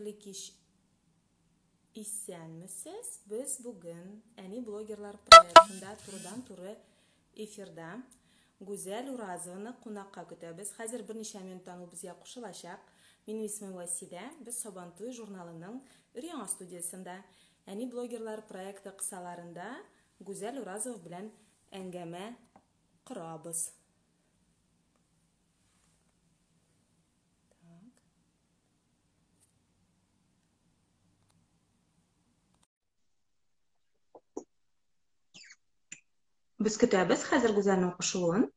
Hayırlı kış isyanmisiz? Biz bugün Ani Bloggerlar proyektinde turdan turu efirde Güzel Urazov'ni qonaqqa kutamiz. Hozir bir necha minutdan u bizga qo'shilashaq. Mening ismim Vasila. Biz Sabantoy jurnalining Uriyon studiyasida Ani Bloggerlar proyekti qissalarida Güzel Urazov bilan angama quramiz. Biz kutamiz hozir Güzelning qo'shiluvini.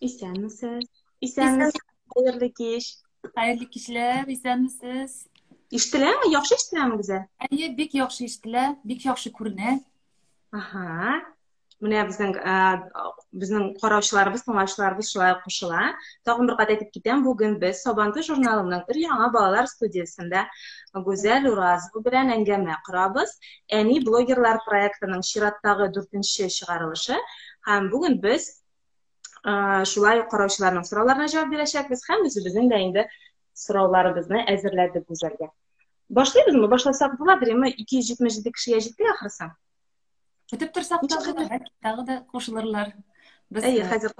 İsyanmisiz? İsyanmisiz? Hayırlı kiş. Hayırlı kişiler, isenmisiz? İştilermi? Yaxşı iştilermi Güzel? Ayı bek yaxşı iştiler, bek yaxşı ko'rinadi. Aha. Mine bizning qarovchilarimiz, tomoshalarimiz shular qo'shila. Tag'in bir qat aytib ketaman. Bugun biz Sabantoy jurnalining yangi bolalar studiyasida Güzel Urazov bilan angama quramiz. Ani Bloggerlar proyektining Shiratdagi 4-chi chiqarilishi. Ham bugun biz shulay qarovchilarning savollariga javob berishak. Biz ham o'zimizning endi so'rovlarimizni hozirladik Güzelga. Başlaymizmi? Başlasak bo'ladimi? 277 kishiga yetdik axirisi. O'tib tursak tag'ı da qo'shilirlar. Biz hozir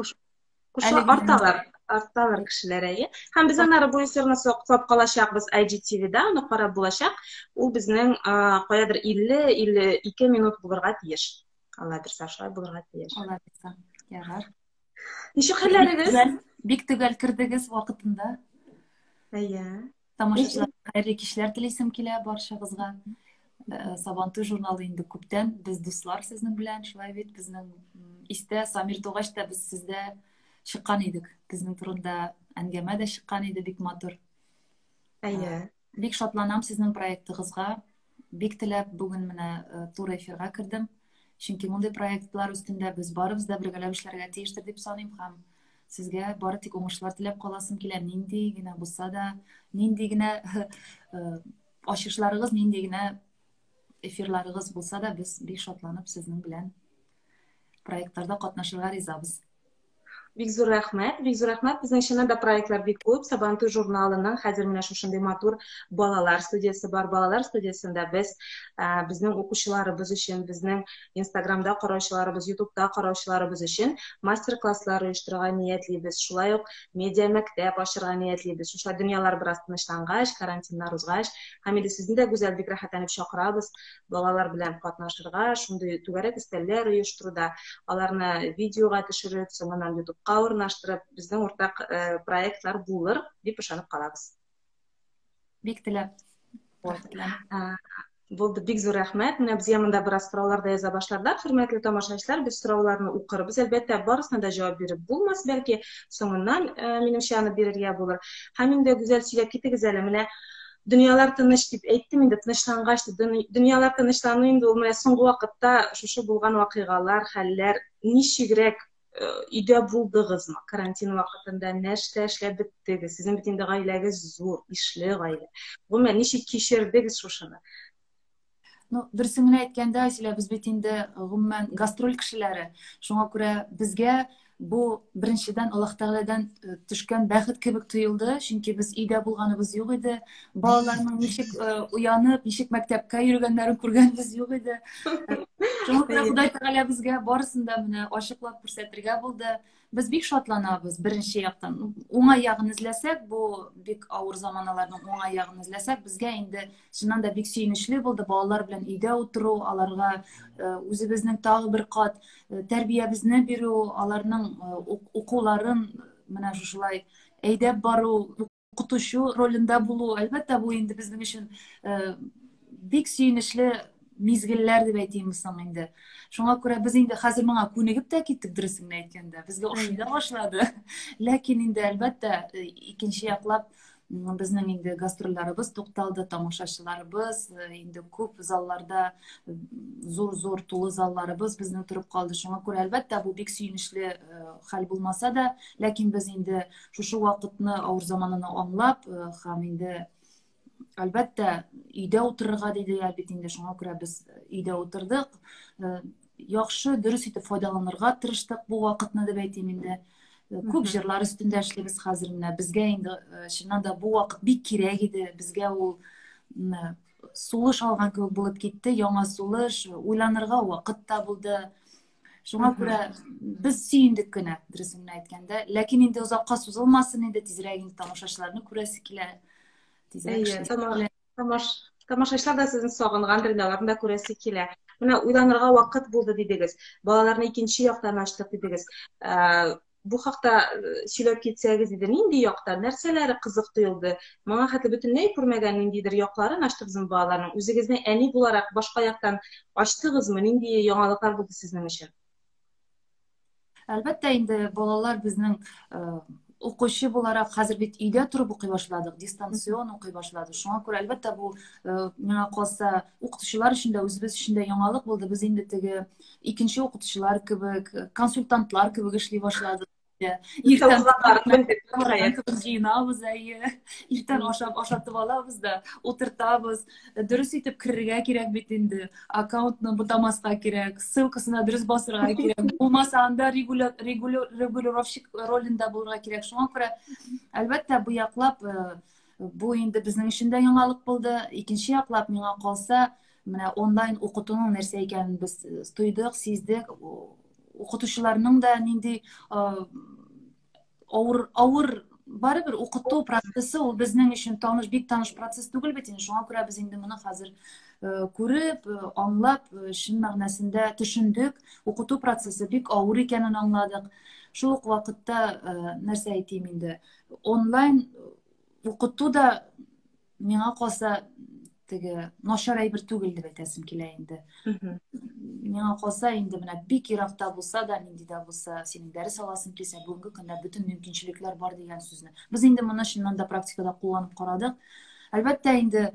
ortalar kishilar ham biz anari bu efirni so'qib qolashaq biz IGTVda uni qarab bo'lashaq. U bizning qo'yadir 50-52 minut bo'lirga tegish. Alloh bersa shular bo'lirga tegish. Alloh bersa. Yag'ar. Nechuk xillarimiz? Bek tugal kirdingiz vaqtida. Tomoshachilar xayrli kishlar tilaysim kelar barchangizga. Sabantoy jurnali endi ko'pdan biz do'stlar sizning bilan shulay deb bizning ista Samir Tog'ashda biz sizda chiqqan edik. Bizning turunda angamada chiqqan edi bek motor. Bek shodlanam sizning proyektingizga. Bek tilab bugun mana tur efirga kirdim. Chunki bunday proyektlar ustida biz boribizda birgalab ishlarga tegishdir deb so'rayman ham. Sizga bori tik o'ngishlar tilab qolasim kelar. Nindigina bo'lsa-da, nindigina oshishlaringiz, nindigina efirlaringiz bo'lsa-da, biz bek shodlanib sizning bilan proyektlarda qatnashishga rizamiz. Bek zo'r rahmat. Bizning shinada proyektlar bek ko'p. Sabantoy jurnalining hozir mana shunday motor bolalar studiyasi bor. Bolalar studiyasida biz bizning o'quvchilarimiz uchun, bizning Instagramda qarovchilarimiz, YouTube'da qarovchilarimiz uchun master klasslar uyushtirgan niyatlimiz. Shulayuq media maktab ochirgan niyatlimiz. O'sha dunyolar biroz tinchlangach, karantinlar uzgach, hamda sizni da go'zal bek rohatlanib chaqiramiz. Bolalar bilan qatnashishga, shunday to'garak istallar uyushtirda, ularni videoga tushirib, so'ngan YouTube o'rnashtirib bizning o'rtaq proyektlar bo'lur deb ishonib qolamiz. Bek tilab. Bo'ldi, bek zo'r rahmat. Mana biz ham unda biroz so'rovlarda yoza boshladik. Hurmatli tomoshabinlar, biz so'rovlarni o'qirmiz. Albatta, borisini da javob berib bo'lmas, balki so'ngidan menimcha beradigan bo'lar. Hamda go'zal so'ylab ketdingiz mana dunyolar tinch deb aytdim, endi tinchlangach, dunyolar tinchlanib endi mana so'nggi vaqtda shu bo'lgan voqealar, hallar nechigrak uyda bo'ldingizmi? Karantin vaqtida nechta ishlab bitdingiz? Sizning bitinda oilangiz zo'r, ishli oila. Umuman necha kechirdingiz shuni? Dursini aytganda, sizlar biz bitinda umuman gastrol kishilari. Shunga ko'ra bizga bu birinchidan Alloh taoladan tushgan baxt kabi tuyuldi. Chunki biz uyda bo'lganimiz yo'q edi. Bolalarning nechik uyanib, nechik maktabga yurganlarini ko'rganimiz yo'q edi. Shunga ko'ra Xudoy taolo bizga borisida buni oshiqlab ko'rsatirgan bo'ldi. Biz bek shodlanamiz birinchi yoqdan. O'ngay yog'ini izlasak, bu bek og'ir zamonlarning o'ngay yog'ini izlasak, bizga endi shundan da bek suyunishli bo'ldi. Bolalar bilan uyda o'tiruv, ularga o'zimizning tog'i bir qat tarbiyamizni beru, ularning o'quvlarin mana shulay aydab boruv, o'qitish rolida bo'luv, albatta bu endi bizning uchun bek suyunishli mezgillar deb aytaymiz endi. Shunga ko'ra biz endi hozir menga ko'nikibda ketdik durusini aytganda. Bizga o'xshayda boshladi. Lekin endi albatta ikkinchi yoqlab bizning endi gastrollarimiz to'xtaldi, tomoshachilarimiz endi ko'p zallarda zo'r to'li zallarimiz bizni turib qoldi. Shunga ko'ra albatta bu bek suyunishli hal bo'lmasa-da, lekin biz endi shu vaqtni og'ir zamonini anglab, ham endi albatta uyda o'tirishga deydi albatta, shunga ko'ra biz uyda o'tirdik. Yaxshi, durust etib foydalanishga tirishdik bu vaqtni deb aytayman endi. Күп җырлар өстендә эшлибез хәзер менә. Безгә инде чыннан да бу вакыт бик кирәк иде. Безгә ул сулыш алган кебек булып китте. Яңа сулыш, уйланырга вакыт та булды. Шуңа күрә без сөендек кенә, дөресен әйткәндә. Ләкин инде озакка сузылмасын инде, тизрәк инде тамашачыларны күрәсе килә. Тизрәк тамашачылар да сезне сагынгандыр, аларны да күрәсе килә. Менә уйланырга вакыт булды дидегез. Балаларны икенче яктан ачтык дидегез. Бу хакта сөйләп китсәгез иде, нинди якта, нәрсәләре кызык тоелды? Моңа хәтле бөтенләй күрмәгән ниндидер якларын ачтыгызмы балаларның? Үзегезне әни буларак башка яктан ачтыгызмы? Нинди яңалыклар булды сезнең өчен? Әлбәттә, инде балалар безнең укучы буларак хәзер бит өйдә торып укый башладык, дистанцион укый башладык. Шуңа күрә әлбәттә бу миңа калса укытучылар өчен дә, үзебез өчен дә яңалык булды. Без инде теге икенче укытучылар кебек, консультантлар кебек эшли башладык. Иртән җыенабыз, иртән ашатып алабыз да, утыртабыз. Дөрес итеп керергә кирәк бит инде. Аккаунтны бутамаска кирәк, ссылкасына дөрес басырга кирәк. Булмаса анда регулировщик ролендә булырга кирәк. Шуңа күрә әлбәттә бу яклап бу инде безнең өчен дә яңалык булды. Икенче яклап миңа калса, менә онлайн укытуның нәрсә икәнен без тойдык, сиздек. Укытучыларның да нинди авыр барыбер укыту процессы ул безнең өчен бик таныш процесс түгел бит инде. Шуңа күрә без инде моны хәзер күреп, аңлап, чын мәгънәсендә төшендек. Укыту процессы бик авыр икәнен аңладык. Шул ук вакытта нәрсә әйтим инде, онлайн укыту да миңа калса теге начар әйбер түгел дип әйтәсем килә инде. Миңа калса инде менә бик еракта булса да, нинди дә булса, синең дәрес аласың килсә, бүгенге көндә бөтен мөмкинчелекләр бар дигән сүзне. Без инде моны чыннан да практикада кулланып карадык. Әлбәттә, инде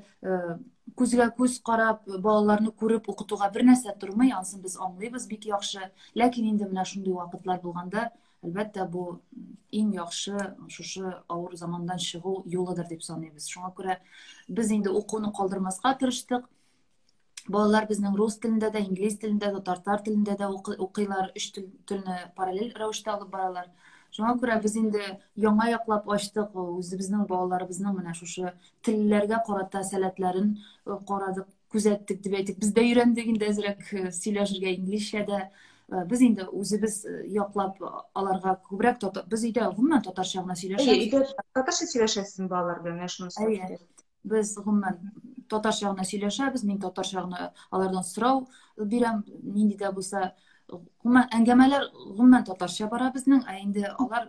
күзгә күз карап, балаларны күреп укытуга бер нәрсә тормый, ансын без аңлыйбыз бик яхшы. Ләкин инде менә шундый вакытлар булганда, әлбәттә, бу иң яхшы шушы авыр замандан чыгу юлыдыр дип саныйбыз. Шуңа күрә без инде укуны калдырмаска тырыштык. Балалар безнең рус телендә дә, инглиз телендә дә, татар телендә дә укыйлар, 3 телне параллель рәвештә алып баралар. Шуңа күрә без инде яңа яклап ачтык, үзебезнең балаларыбызның менә шушы телләргә карата сәләтләрен карадык, күзәттек дип әйтик. Без дә өйрәндек инде әзрәк сөйләшергә инглизчәдә. Без инде үзебез яклап аларга күбрәк без өйдә гомумән татарча гына сөйләшәбез. Өйдә татарча сөйләшәсез балалар белән, шуны. Без гомумән татарча гына сөйләшәбез, мин татарча гына алардан сорау бирәм, нинди дә булса, гомумән әңгәмәләр гомумән татарча бара безнең, инде алар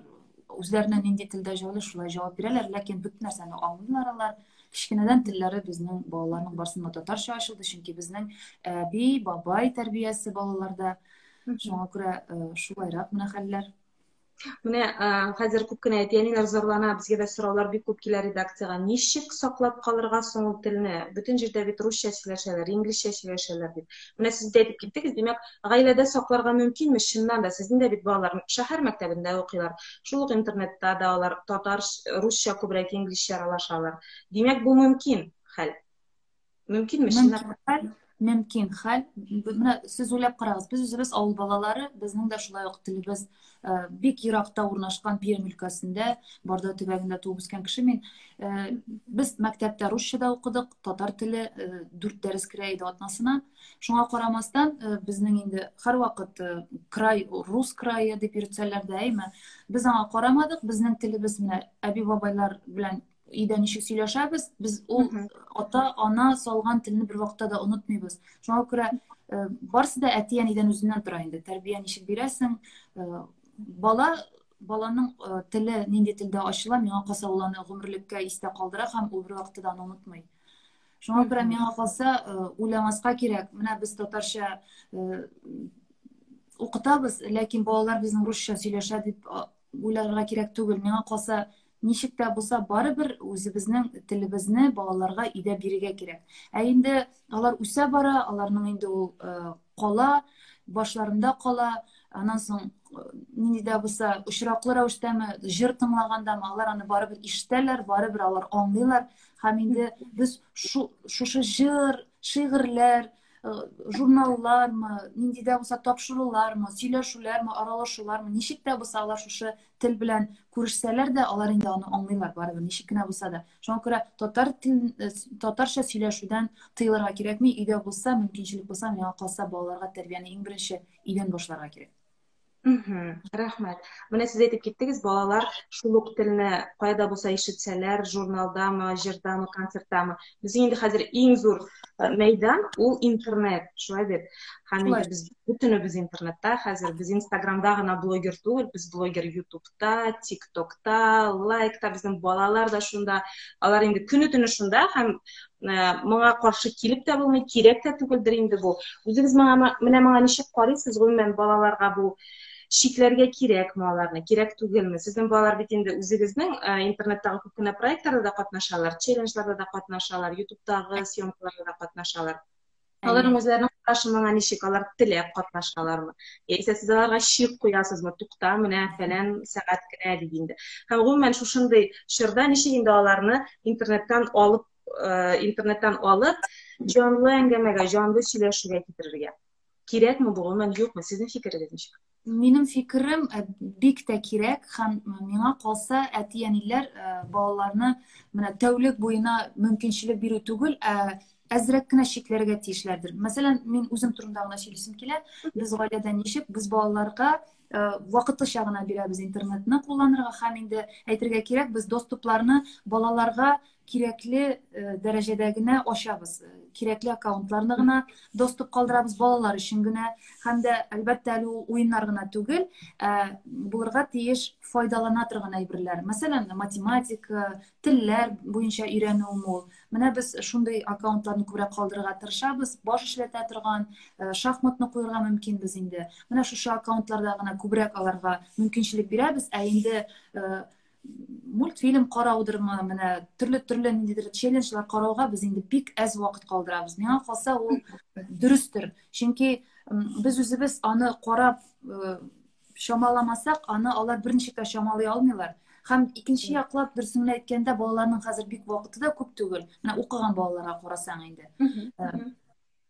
үзләренә нинди телдә җайлы шулай җавап бирәләр, ләкин бөтен нәрсәне аңлыйлар алар. Кичкенәдән телләре безнең балаларның барсында татарча ачылды, чөнки безнең әби, бабай тәрбиясе балаларда. Шуңа күрә шулайрак менә хәлләр. Менә хәзер күп кенә әтиәниләр зарлана, безгә дә сораулар бик күп килә редакциягә. Ничек саклап калырга соң ул телне? Бөтен җирдә бит русча сөйләшәләр, инглизчә сөйләшәләр дип. Менә сез дә әйтеп киттегез, димәк, гаиләдә сакларга мөмкинме? Чыннан да сезнең дә бит балалар шәһәр мәктәбендә укыйлар. Шул ук интернетта да алар татар, русча күбрәк инглизчә аралашалар. Димәк, бу мөмкин хәл. Мөмкинме чыннан? Мөмкин хәл. Менә сез уйлап карагыз, без үзебез авыл балалары, безнең дә шулай ук телебез бик еракта урнашкан Пермь өлкәсендә, Барда төбәгендә туып үскән кеше мин. Без мәктәптә русчада укыдык, татар теле 4 дәрес керә иде атнасына. Шуңа карамастан, безнең инде һәрвакыт край, рус крае дип йөртсәләр дә, әйме, без аңа карамадык, безнең телебез менә әби-бабайлар белән өйдә ничек сөйләшәбез, без ул ата-ана салган телне бер вакытта да онытмыйбыз. Шуңа күрә барсы да әти-әнидән үзеннән тора инде. Тәрбия ничек бирәсең, баланың теле нинди телдә ачыла, миңа калса ул аны гомерлеккә истә калдыра һәм ул бер вакытта да онытмый. Шуңа күрә миңа калса уйламаска кирәк. Менә без татарча укытабыз, ләкин балалар безнең русча сөйләшә дип уйларга кирәк түгел. Миңа калса ничек тә булса барыбер үзебезнең телебезне балаларга өйдә бирергә кирәк. Инде алар үсә бара, аларның инде ул кала, башларында кала, аннан соң нинди дә булса очраклы рәвештәме, җыр тыңлагандамы, алар аны барыбер ишетәләр, барыбер алар аңлыйлар. Һәм инде без шушы җыр, шигырьләр, журналлармы, нинди дә булса тапшырулармы, сөйләшүләрме, аралашулармы, ничек тә булса алар шушы тел белән күрешсәләр дә, алар инде аны аңлыйлар барыбер, ничек кенә булса да. Шуңа күрә татарча сөйләшүдән тыелырга кирәкми, өйдә булса, мөмкинчелек булса, миңа калса балаларга тәрбияне иң беренче өйдән башларга кирәк. Рәхмәт. Менә сез әйтеп киттегез, балалар шул ук телне кайда булса ишетсәләр, журналдамы, җырдамы, концерттамы. Безнең инде хәзер иң зур мәйдан ул интернет, шулай бит. Һәм инде без бөтенебез интернетта, хәзер без Инстаграмда гына блогер түгел, без блогер Ютубта, ТикТокта, лайкта, безнең балалар да шунда, алар инде көне-төне шунда һәм моңа каршы килеп тә булмый, кирәк тә түгелдер инде бу. Үзегез менә моңа ничек карыйсыз, гомумән балаларга бу шикләргә кирәкме аларны, кирәк түгелме? Сезнең балалар бит инде үзегезнең интернеттагы күп кенә проектларда да катнашалар, челленджларда да катнашалар, Ютубтагы съемкаларда да катнашалар. Аларның үзләренең карашы моңа ничек, алар теләп катнашалармы? Яисә сез аларга шик куясызмы? Тукта, менә фәлән сәгать кенә дип инде. Һәм гомумән шушындый чорда ничек инде аларны интернеттан алып, җанлы әңгәмәгә, җанлы сөйләшүгә китерергә. Кирәкме бу, гомумән юкмы? Сезнең фикерегез ничек? Минем фикерем бик тә кирәк һәм миңа калса әти-әниләр балаларны менә тәүлек буена мөмкинчелек бирү түгел, әзрәк кенә шикләргә тиешләрдер. Мәсәлән, мин үзем турында гына сөйлисем килә. Без гаиләдә ничек, без балаларга вакытлыча гына бирәбез интернетны кулланырга һәм инде әйтергә кирәк, без доступларны балаларга кирәкле дәрәҗәдә генә ачабыз. Кирәкле аккаунтларны гына доступ калдырабыз балалар өчен генә. Һәм дә әлбәттә әле ул уеннар гына түгел, булырга тиеш файдалана торган әйберләр. Мәсәлән, математика, телләр буенча өйрәнү мул. Менә без шундый аккаунтларны күбрәк калдырырга тырышабыз, баш эшләтә торган, шахматны куярга мөмкин без инде. Менә шушы аккаунтларда гына күбрәк аларга мөмкинчелек бирәбез, инде мультфильм караудырмы, менә төрле ниндидер челленджлар карауга без инде бик әз вакыт калдырабыз. Миңа калса ул дөрестер. Чөнки без үзебез аны карап шамаламасак, аны алар берничек тә шамалый алмыйлар. Һәм икенче яклап берсен әйткәндә, балаларның хәзер бик вакыты да күп түгел. Менә укыган балаларга карасаң инде.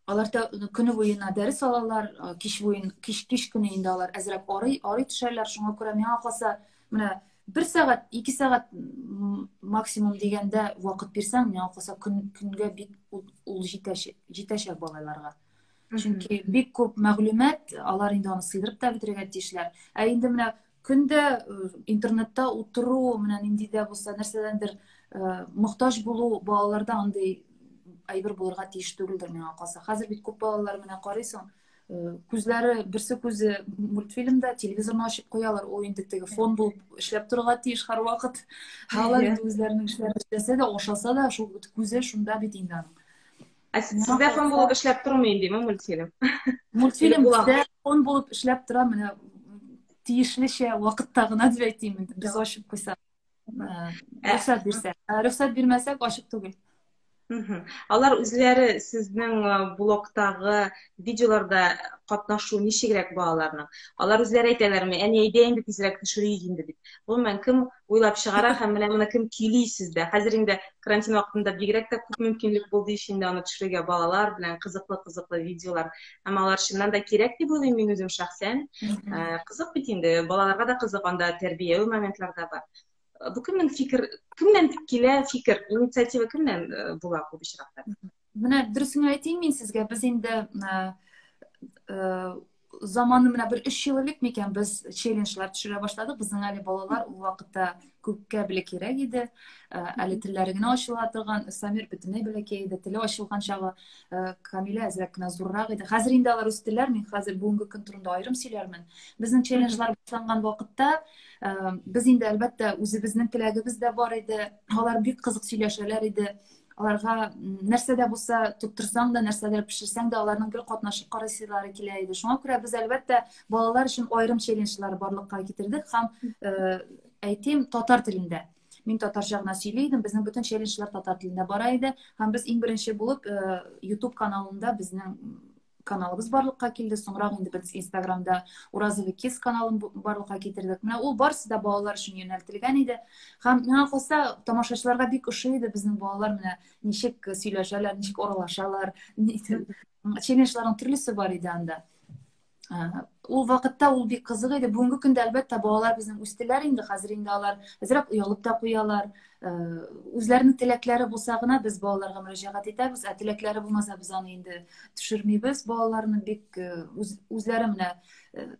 Алар көне буена дәрес алалар, кич көне инде алар әзрәк арый төшәләр. Шуңа күрә миңа калса, менә 1 сәгать, 2 сәгать максимум дигәндә вакыт бирсәң, миңа калса көнгә бик ул җитәчәк балаларга. Чөнки бик күп мәгълүмат, алар инде аны сыйдырып та бетерергә тиешләр. Инде менә көндә интернетта утыру, менә нинди дә булса нәрсәдәндер мохтаҗ булу балаларда андый әйбер булырга тиеш түгелдер миңа калса. Хәзер бит күп балалар менә карыйсың, күзләре берсе күзе мультфильмда, телевизорны ачып куялар, ул инде теге фон булып эшләп торырга тиеш һәрвакыт. Алар инде үзләренең эшләрен эшләсә дә, ашаса да, шул күзе шунда бит инде аның. Сездә фон булып эшләп тормый индеме мультфильм? Мультфильм бездә фон булып эшләп тора, менә тиешлечә вакытта гына дип әйтим инде. Без ачып куйсак, рөхсәт бирмәсәк, ачык түгел. Алар үзләре сезнең блогтагы видеоларда катнашу ничегрәк балаларның? Алар үзләре әйтәләрме? Әни, әйдә инде тизрәк төшерик инде дип. Гомумән кем уйлап чыгара һәм менә моны кем көйли сездә? Хәзер инде карантин вакытында бигрәк тә күп мөмкинлек булды инде аны төшерергә балалар белән кызыклы видеолар. Һәм алар чыннан да кирәк дип уйлыйм мин үзем шәхсән. Кызык бит инде, балаларга да кызык, анда тәрбияви моментларда бар. Бу кемнең фикер, кемнән килә фикер, инициатива кемнән була күп очракта? Менә дөресен әйтим мин сезгә, без инде заманы менә 1-3 ел элек микән без челленджлар төшерә башладык. Безнең әле балалар ул вакытта күпкә белә кирәк иде. Әле телләре генә ачыла торган, Самир бөтенләй бәләкәй иде, теле ачылган чагы, Камилә әзрәк кенә зуррак иде. Хәзер инде алар үстеләр, мин хәзер бүгенге көн турында аерым сөйләрмен. Безнең челленджлар башланган вакытта без инде әлбәттә үзебезнең теләгебез дә бар иде. Алар бик кызык сөйләшәләр иде. Аларга нәрсәдә булса тоттырсаң да, нәрсәдә пешерсәң дә, аларның гел катнашып карыйсылары килә иде. Шуңа күрә без әлбәттә балалар өчен аерым челленджлар барлыкка китердек һәм әйтим татар телендә. Мин татарча гына сөйли идем, безнең бөтен челленджлар татар телендә бара иде һәм без иң беренче булып YouTube каналында безнең каналыбыз барлыкка килде. Соңрак инде без Instagramда Уразова Kids каналын барлыкка китердек. Менә ул барысы да балалар өчен юнәлтелгән иде. Һәм миңа калса тамашачыларга бик ошый иде безнең балалар менә ничек сөйләшәләр, ничек аралашалар, челленджларның төрлесе бар иде анда. Ул вакытта ул бик кызык иде. Бүгенге көндә әлбәттә балалар безнең үстеләр инде, хәзер инде алар әзрәк уялып та куялар. Үзләренең теләкләре булса гына без балаларга мөрәҗәгать итәбез, ә теләкләре булмаса без аны инде төшермибез. Балаларны бик үзләре менә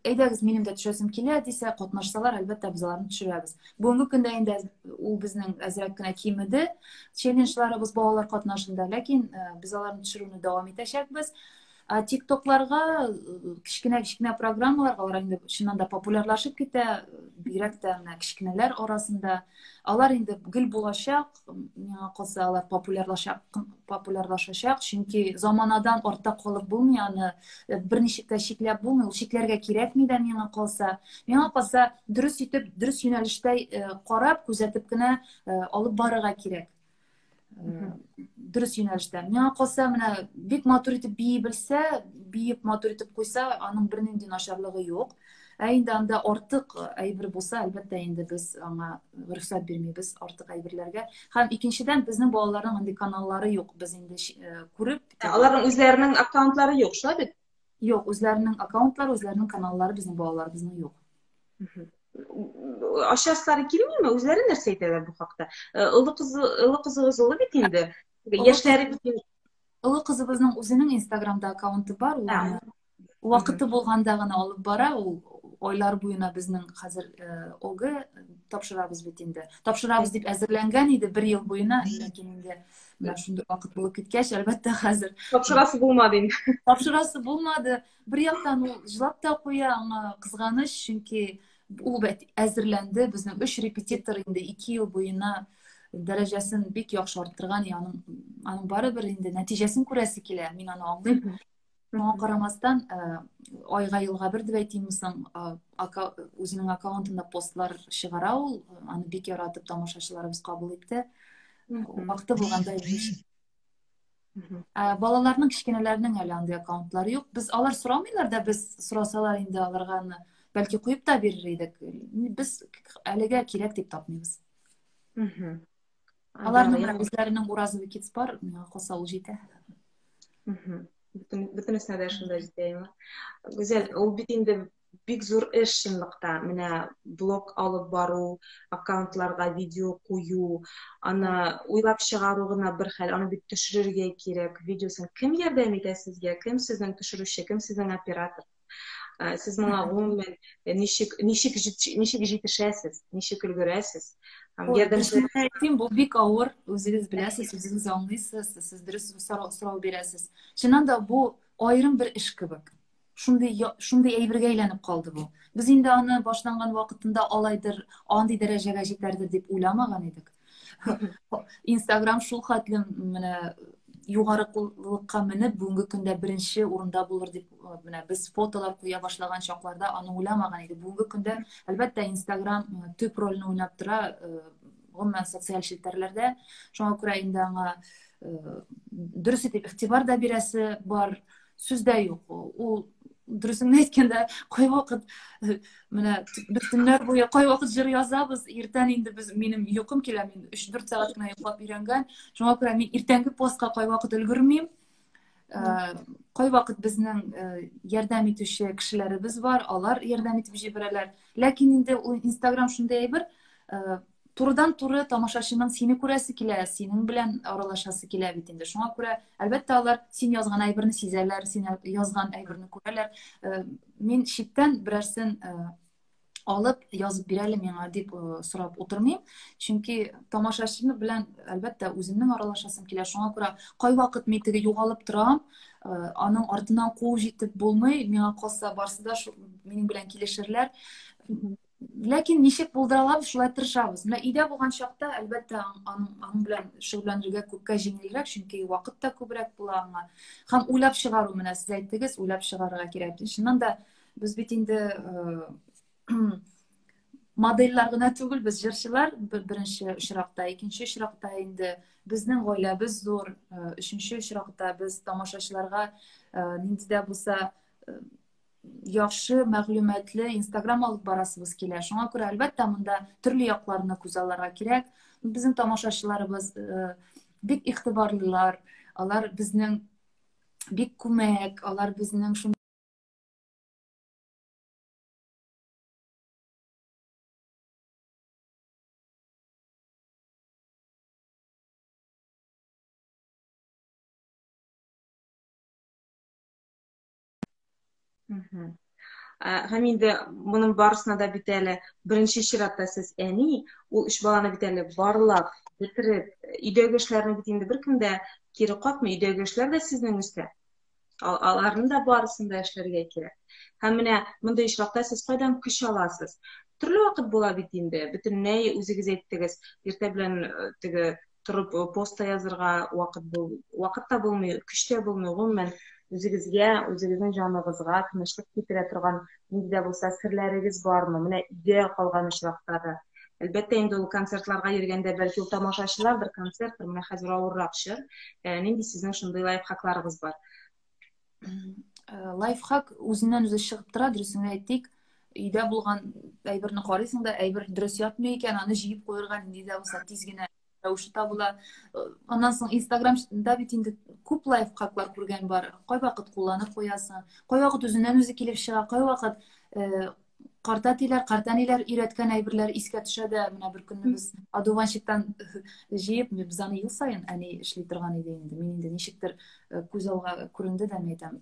әйдәгез минем дә төшәсем килә дисә, катнашсалар, әлбәттә без аларны төшерәбез. Бүгенге көндә инде ул безнең әзрәк кенә кимеде. Челленджларыбыз балалар катнашында, ләкин без аларны төшерүне дәвам итәчәкбез. TikTok'larga kichkina programmalarga ular endi shundan da popularyalashib keta, bigrak da kichkinalar orasida. Алар инде гел булачак, миңа калса алар популярлашачак, чөнки заманадан артта калып булмый, аны берничек тә чикләп булмый, ул чикләргә кирәкми дә миңа калса. Миңа калса дөрес итеп, дөрес юнәлештә карап, күзәтеп кенә алып барырга кирәк. Дөрес юнәлештә. Миңа калса менә бик матур итеп бии белсә, биеп матур итеп куйса, аның бернинди начарлыгы юк. Ә инде анда артык әйбер булса, әлбәттә инде без аңа рөхсәт бирмибез артык әйберләргә. Һәм икенчедән безнең балаларның андый каналлары юк. Без инде күреп, аларның үзләренең аккаунтлары юк, шулай бит? Юк, үзләренең аккаунтлары, үзләренең каналлары безнең балаларыбызның юк. Aşağıları girmiymi? Özleri нәрсә әйтәләр бу хакта? Улы кызыгыз улы бит инде. Яшьләре бит. Улы кызыбызның үзенең Instagramда аккаунты бар. Ул вакыты булганда гына алып бара. Ул ойлар буена безнең хәзер ОГЭ тапшырабыз бит инде. Тапшырабыз дип әзерләнгән иде 1 ел буена, ләкин инде менә шундый вакыт булып киткәч, әлбәттә хәзер Тапшырасы булмады инде. Тапшырасы булмады. Бер яктан ул җылап та куя, аңа кызганыч, чөнки ул бит әзерләнде. Безнең 3 репетитор инде 2 ел буена дәрәҗәсен бик яхшы арттырган, аның барыбер инде нәтиҗәсен күрәсе килә. Мин аны аңлыйм. Моңа карамастан, айга елга бер дип әйтим, үзенең аккаунтында постлар чыгара ул, аны бик яратып тамашачыларыбыз кабул итте. Вакыты булганда балаларның кичкенәләренең әле андый аккаунтлары юк. Без алар сорамыйлар да, без сорасалар инде аларга бәлки куеп та бирер идек. Без әлегә кирәк дип тапмыйбыз. Аларның үзләренең Уразова Kids бар, миңа калса ул җитә. Бөтенесенә дә шунда җитә. Гүзәл, ул бит инде бик зур эш чынлыкта. Менә блог алып бару, аккаунтларга видео кую, аны уйлап чыгару гына бер хәл, аны бит төшерергә кирәк. Видеосын кем ярдәм итә сезгә? Кем сезнең төшерүче, кем сезнең оператор? Сез моңа гомумән ничек җитешәсез, ничек өлгерәсез? Бу бик авыр, үзегез беләсез, үзегез аңлыйсыз, сез дөрес сорау бирәсез. Чыннан да бу аерым бер эш кебек. Шундый әйбергә әйләнеп калды бу. Без инде аны башланган вакытында алайдыр, андый дәрәҗәгә җитәрдер дип уйламаган идек. Instagram шул хәтле менә югарылыкка менеп, бүгенге көндә беренче урында булыр дип, менә без фотолар куя башлаган чакларда аны уйламаган идек. Бүгенге көндә әлбәттә Instagram төп рольне уйнап тора, гомумән социаль челтәрләрдә. Шуңа күрә инде аңа дөрес итеп игътибар да бирәсе бар, сүз дә юк. Ул дөресен әйткәндә, кай вакыт менә без төннәр буе кай вакыт җыр язабыз, иртән инде минем йокым килә, мин 3-4 сәгать кенә йоклап өйрәнгән. Шуңа күрә мин иртәнге постка кай вакыт өлгермим. Кай вакыт безнең ярдәм итүче кешеләребез бар, алар ярдәм итеп җибәрәләр. Ләкин инде ул Instagram шундый әйбер, турыдан-туры тамашачының сине күрәсе килә, синең белән аралашасы килә бит инде. Шуңа күрә әлбәттә алар син язган әйберне сизәләр, син язган әйберне күрәләр. Мин читтән берәрсен алып язып бирәле миңа дип сорап утырмыйм. Чөнки тамашачы белән әлбәттә үземнең аралашасым килә. Шуңа күрә кай вакыт мин теге югалып торам, аның артыннан куып җитеп булмый. Миңа калса барсы да минең белән килешерләр. Ләкин ничек булдыралабыз, шулай тырышабыз. Менә өйдә булган чакта әлбәттә аның белән шөгыльләнергә күпкә җиңелрәк, чөнки вакыт та күбрәк була аңа. Һәм уйлап чыгару, менә сез әйттегез, уйлап чыгарырга кирәк. Чыннан да без бит инде modellar gına tugul biz jırçılar birinci uşrakta, ikinci uşrakta indi bizning oilamiz zo'r, üçüncü uşrakta biz tomoshachilarga nindida bo'lsa yaxshi ma'lumotli Instagram olib borasimiz kelar. Shunga ko'ra albatta bunda turli yoqlarini ko'z ollarga kerak. Bizning tomoshachilarimiz bek iqtiborlilar, ular bizning bek ko'mak, ular bizning Һәм инде моның барысына да бит әле беренче чиратта сез әни, ул 3 баланы бит әле барлап, бетереп, өйдәге эшләрне бит инде беркем дә кире какмый, өйдәге эшләр дә сезнең өстә. Аларның да барысын да эшләргә кирәк. Һәм менә мондай очракта сез кайдан көч аласыз? Төрле вакыт була бит инде, бөтенләй үзегез әйттегез, иртә белән теге торып поста язырга вакыт та булмый, көч тә булмый, гомумән үзегезгә, үзегезнең җаныгызга тынычлык китерә торган нинди дә булса серләрегез бармы? Менә идея калган очракта да. Әлбәттә инде ул концертларга йөргәндә бәлки ул тамашачылардыр, концерттер, менә хәзер авыррак чор. Нинди сезнең шундый лайфхакларыгыз бар? Лайфхак үзеннән үзе чыгып тора, дөресен әйтик. Өйдә булган әйберне карыйсың да, әйбер дөрес ятмый икән, аны җыеп куярга нинди дә булса тиз генә рәвештә табыла. Аннан соң Instagramда бит инде күп лайфхаклар күргән бар. Кай вакыт кулланып куясың, кай вакыт үзеннән үзе килеп чыга, кай вакыт картанилар өйрәткән әйберләр искә төшә дә, менә бер көнне без одуванчиктан җыеп, без аны ел саен әни эшли торган иде инде. Мин инде ничектер күз алга күренде дә әйтәм,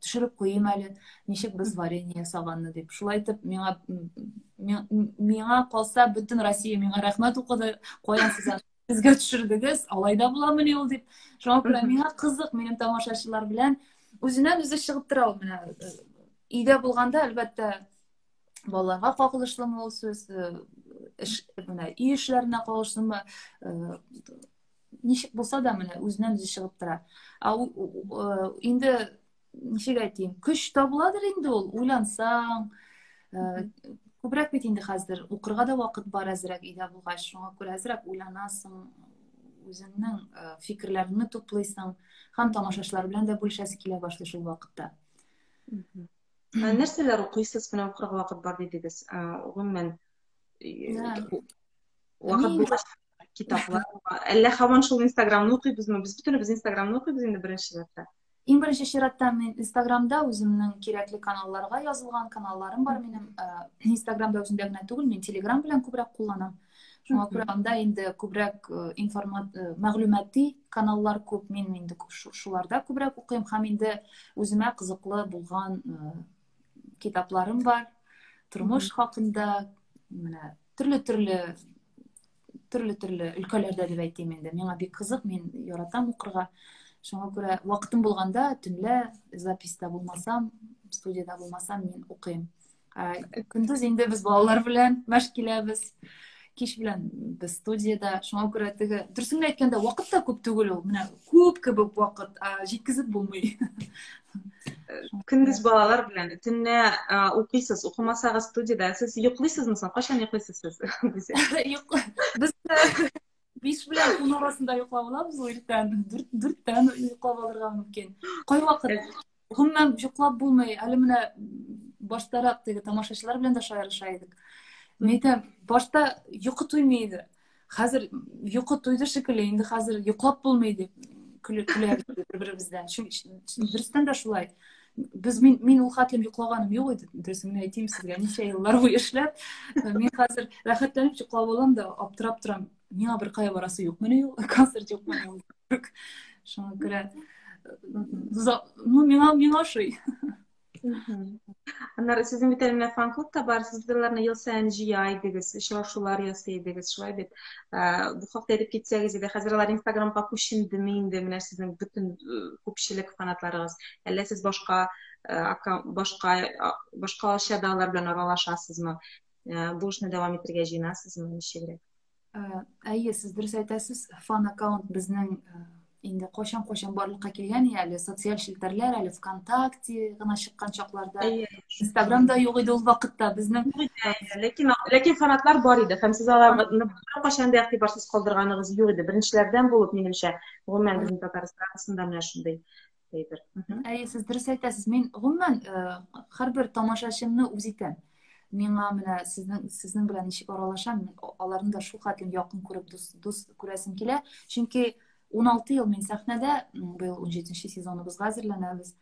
төшереп куйым әле, ничек без варенье ясаганны дип. Шулай итеп, миңа калса бөтен Россия миңа рәхмәт укыды, каян сез безгә төшердегез, алай да буламыни ул дип. Шуңа күрә миңа кызык минем тамашачылар белән үзеннән үзе чыгып тора ул менә. Өйдә булганда әлбәттә балаларга кагылышлымы ул сүз, менә үй эшләренә кагылышлымы, ничек булса да менә үзеннән үзе чыгып тора. Инде ничек әйтим, көч табыладыр инде ул, уйлансаң, күбрәк бит инде хәзер укырга да вакыт бар әзрәк өйдә булгач, шуңа күрә әзрәк уйланасың, үзеңнең фикерләреңне туплыйсың, һәм тамашачылар белән дә бүлешәсе килә башлый шул вакытта. Нәрсәләр укыйсыз менә укырга вакыт бар дидегез? Гомумән вакыт булгач китаплар, әллә һаман шул Instagramны укыйбызмы? Без бөтенебез Instagramны укыйбыз инде беренче чиратта. Иң беренче чиратта мин Instagramда үземнең кирәкле каналларга язылган каналларым бар минем. Instagramда үзендә генә түгел, мин Telegram белән күбрәк кулланам. Шуңа күрә анда инде күбрәк мәгълүмати каналлар күп, мин инде шуларда күбрәк укыйм һәм инде үземә кызыклы булган китапларым бар. Тормыш хакында, менә төрле өлкәләрдә дип әйтим инде. Миңа бик кызык, мин яратам укырга. Шуңа күрә вакытым булганда төнлә записта булмасам, студияда булмасам мин укыйм. Көндез инде без балалар белән мәш киләбез. Кич белән без студияда. Шуңа күрә теге дөресен әйткәндә вакыт та күп түгел ул. Менә күп кебек вакыт җиткезеп булмый. Көндез балалар белән төнлә укыйсыз, укымасагыз студияда сез йоклыйсызмы соң? Качан йоклыйсыз сез? Без 5 белән 10 арасында йоклап алабыз, иртән 4тән йоклап алырга мөмкин. Кай вакыт гомумән йоклап булмый, әле менә баштарак теге тамашачылар белән дә шаярыша идек. Мәйтәм, башта йокы туймый иде. Хәзер йокы туйды шикелле, инде хәзер йоклап булмый дип көләбез бер-беребездән. Дөрестән дә шулай. Мин ул хәтлем йоклаганым юк иде. Дөресен әйтим сезгә, ничә еллар буе эшләп, мин хәзер рәхәтләнеп йоклап алам да, аптырап торам. Миңа бер кая барасы юкмыни ул, концерт юкмыни ул. Шуңа күрә миңа ошый. Аннары сезнең бит әле фан-клуб та бар, сез буларны ел саен җыя идегез, очрашулар ясый идегез, шулай бит. Бу хакта әйтеп китсәгез иде, хәзер алар Instagramга күчендеме инде, менә сезнең бөтен күпчелек фанатларыгыз. Әллә сез башка ашада алар белән аралашасызмы? Бу эшне дәвам итәргә җыенасызмы, ничегрәк? Әйе, сез дөрес әйтәсез, фан аккаунт безнең Endi qo'shan borliqqa kelgan әле sotsial shelterlar, әле ВКонтакте гына чыккан чакларда, Instagramda yo'q edi ул вакытта безнең. Lekin fanatlar bor edi. Һәм siz аларны кайчан да игътибарсыз калдырганыгыз юк иде. Беренчеләрдән булып, минемчә, гомумән безнең Татарстан арасында менә шундый әйбер. Сез дөрес әйтәсез. Мин гомумән һәрбер тамашачымны үз итәм. Миңа менә сезнең белән ничек аралашам, аларны да шул хәтлем якын күреп, дус күрәсем килә. Чөнки 16 ел мин сәхнәдә, быел 17нче сезоныбызга әзерләнәбез.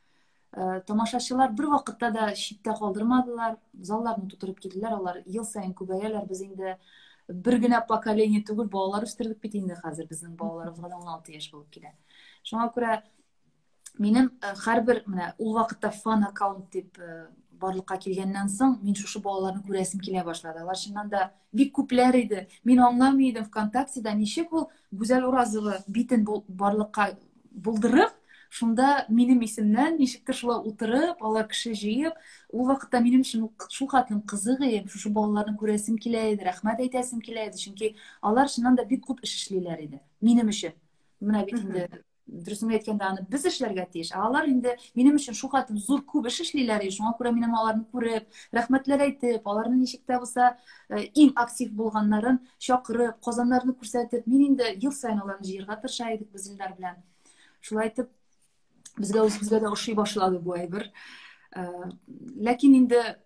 Тамашачылар бер вакытта да читтә калдырмадылар, залларны тутырып килделәр, алар ел саен күбәяләр. Без инде бер генә поколение түгел, балалар үстердек бит инде хәзер безнең балаларыбызга да 16 яшь булып килә. Шуңа күрә минем һәрбер менә ул вакытта фан аккаунт дип барлыкка килгәннән соң мин шушы балаларны күрәсем килә башлады. Алар чыннан да бик күпләр иде. Мин аңламый идем ВКонтактеда ничек ул Гүзәл Уразова битен барлыкка булдырып, шунда минем исемнән ничектер шулай утырып, алар кеше җыеп, ул вакытта минем өчен шул хәтлем кызык иде, шушы балаларны күрәсем килә иде, рәхмәт әйтәсем килә иде, чөнки алар чыннан да бик күп эш эшлиләр иде минем өчен. Менә бит инде дөресен әйткәндә аны без эшләргә тиеш. Алар инде минем өчен шул хәтлем зур күп эш эшлиләр иде. Шуңа күрә минем аларны күреп, рәхмәтләр әйтеп, аларның ничек тә булса иң актив булганнарын чакырып, казаннарны күрсәтеп, мин инде ел саен аларны җыярга тырыша идек без Илдар белән. Шулай итеп безгә дә ошый башлады бу әйбер. Ләкин инде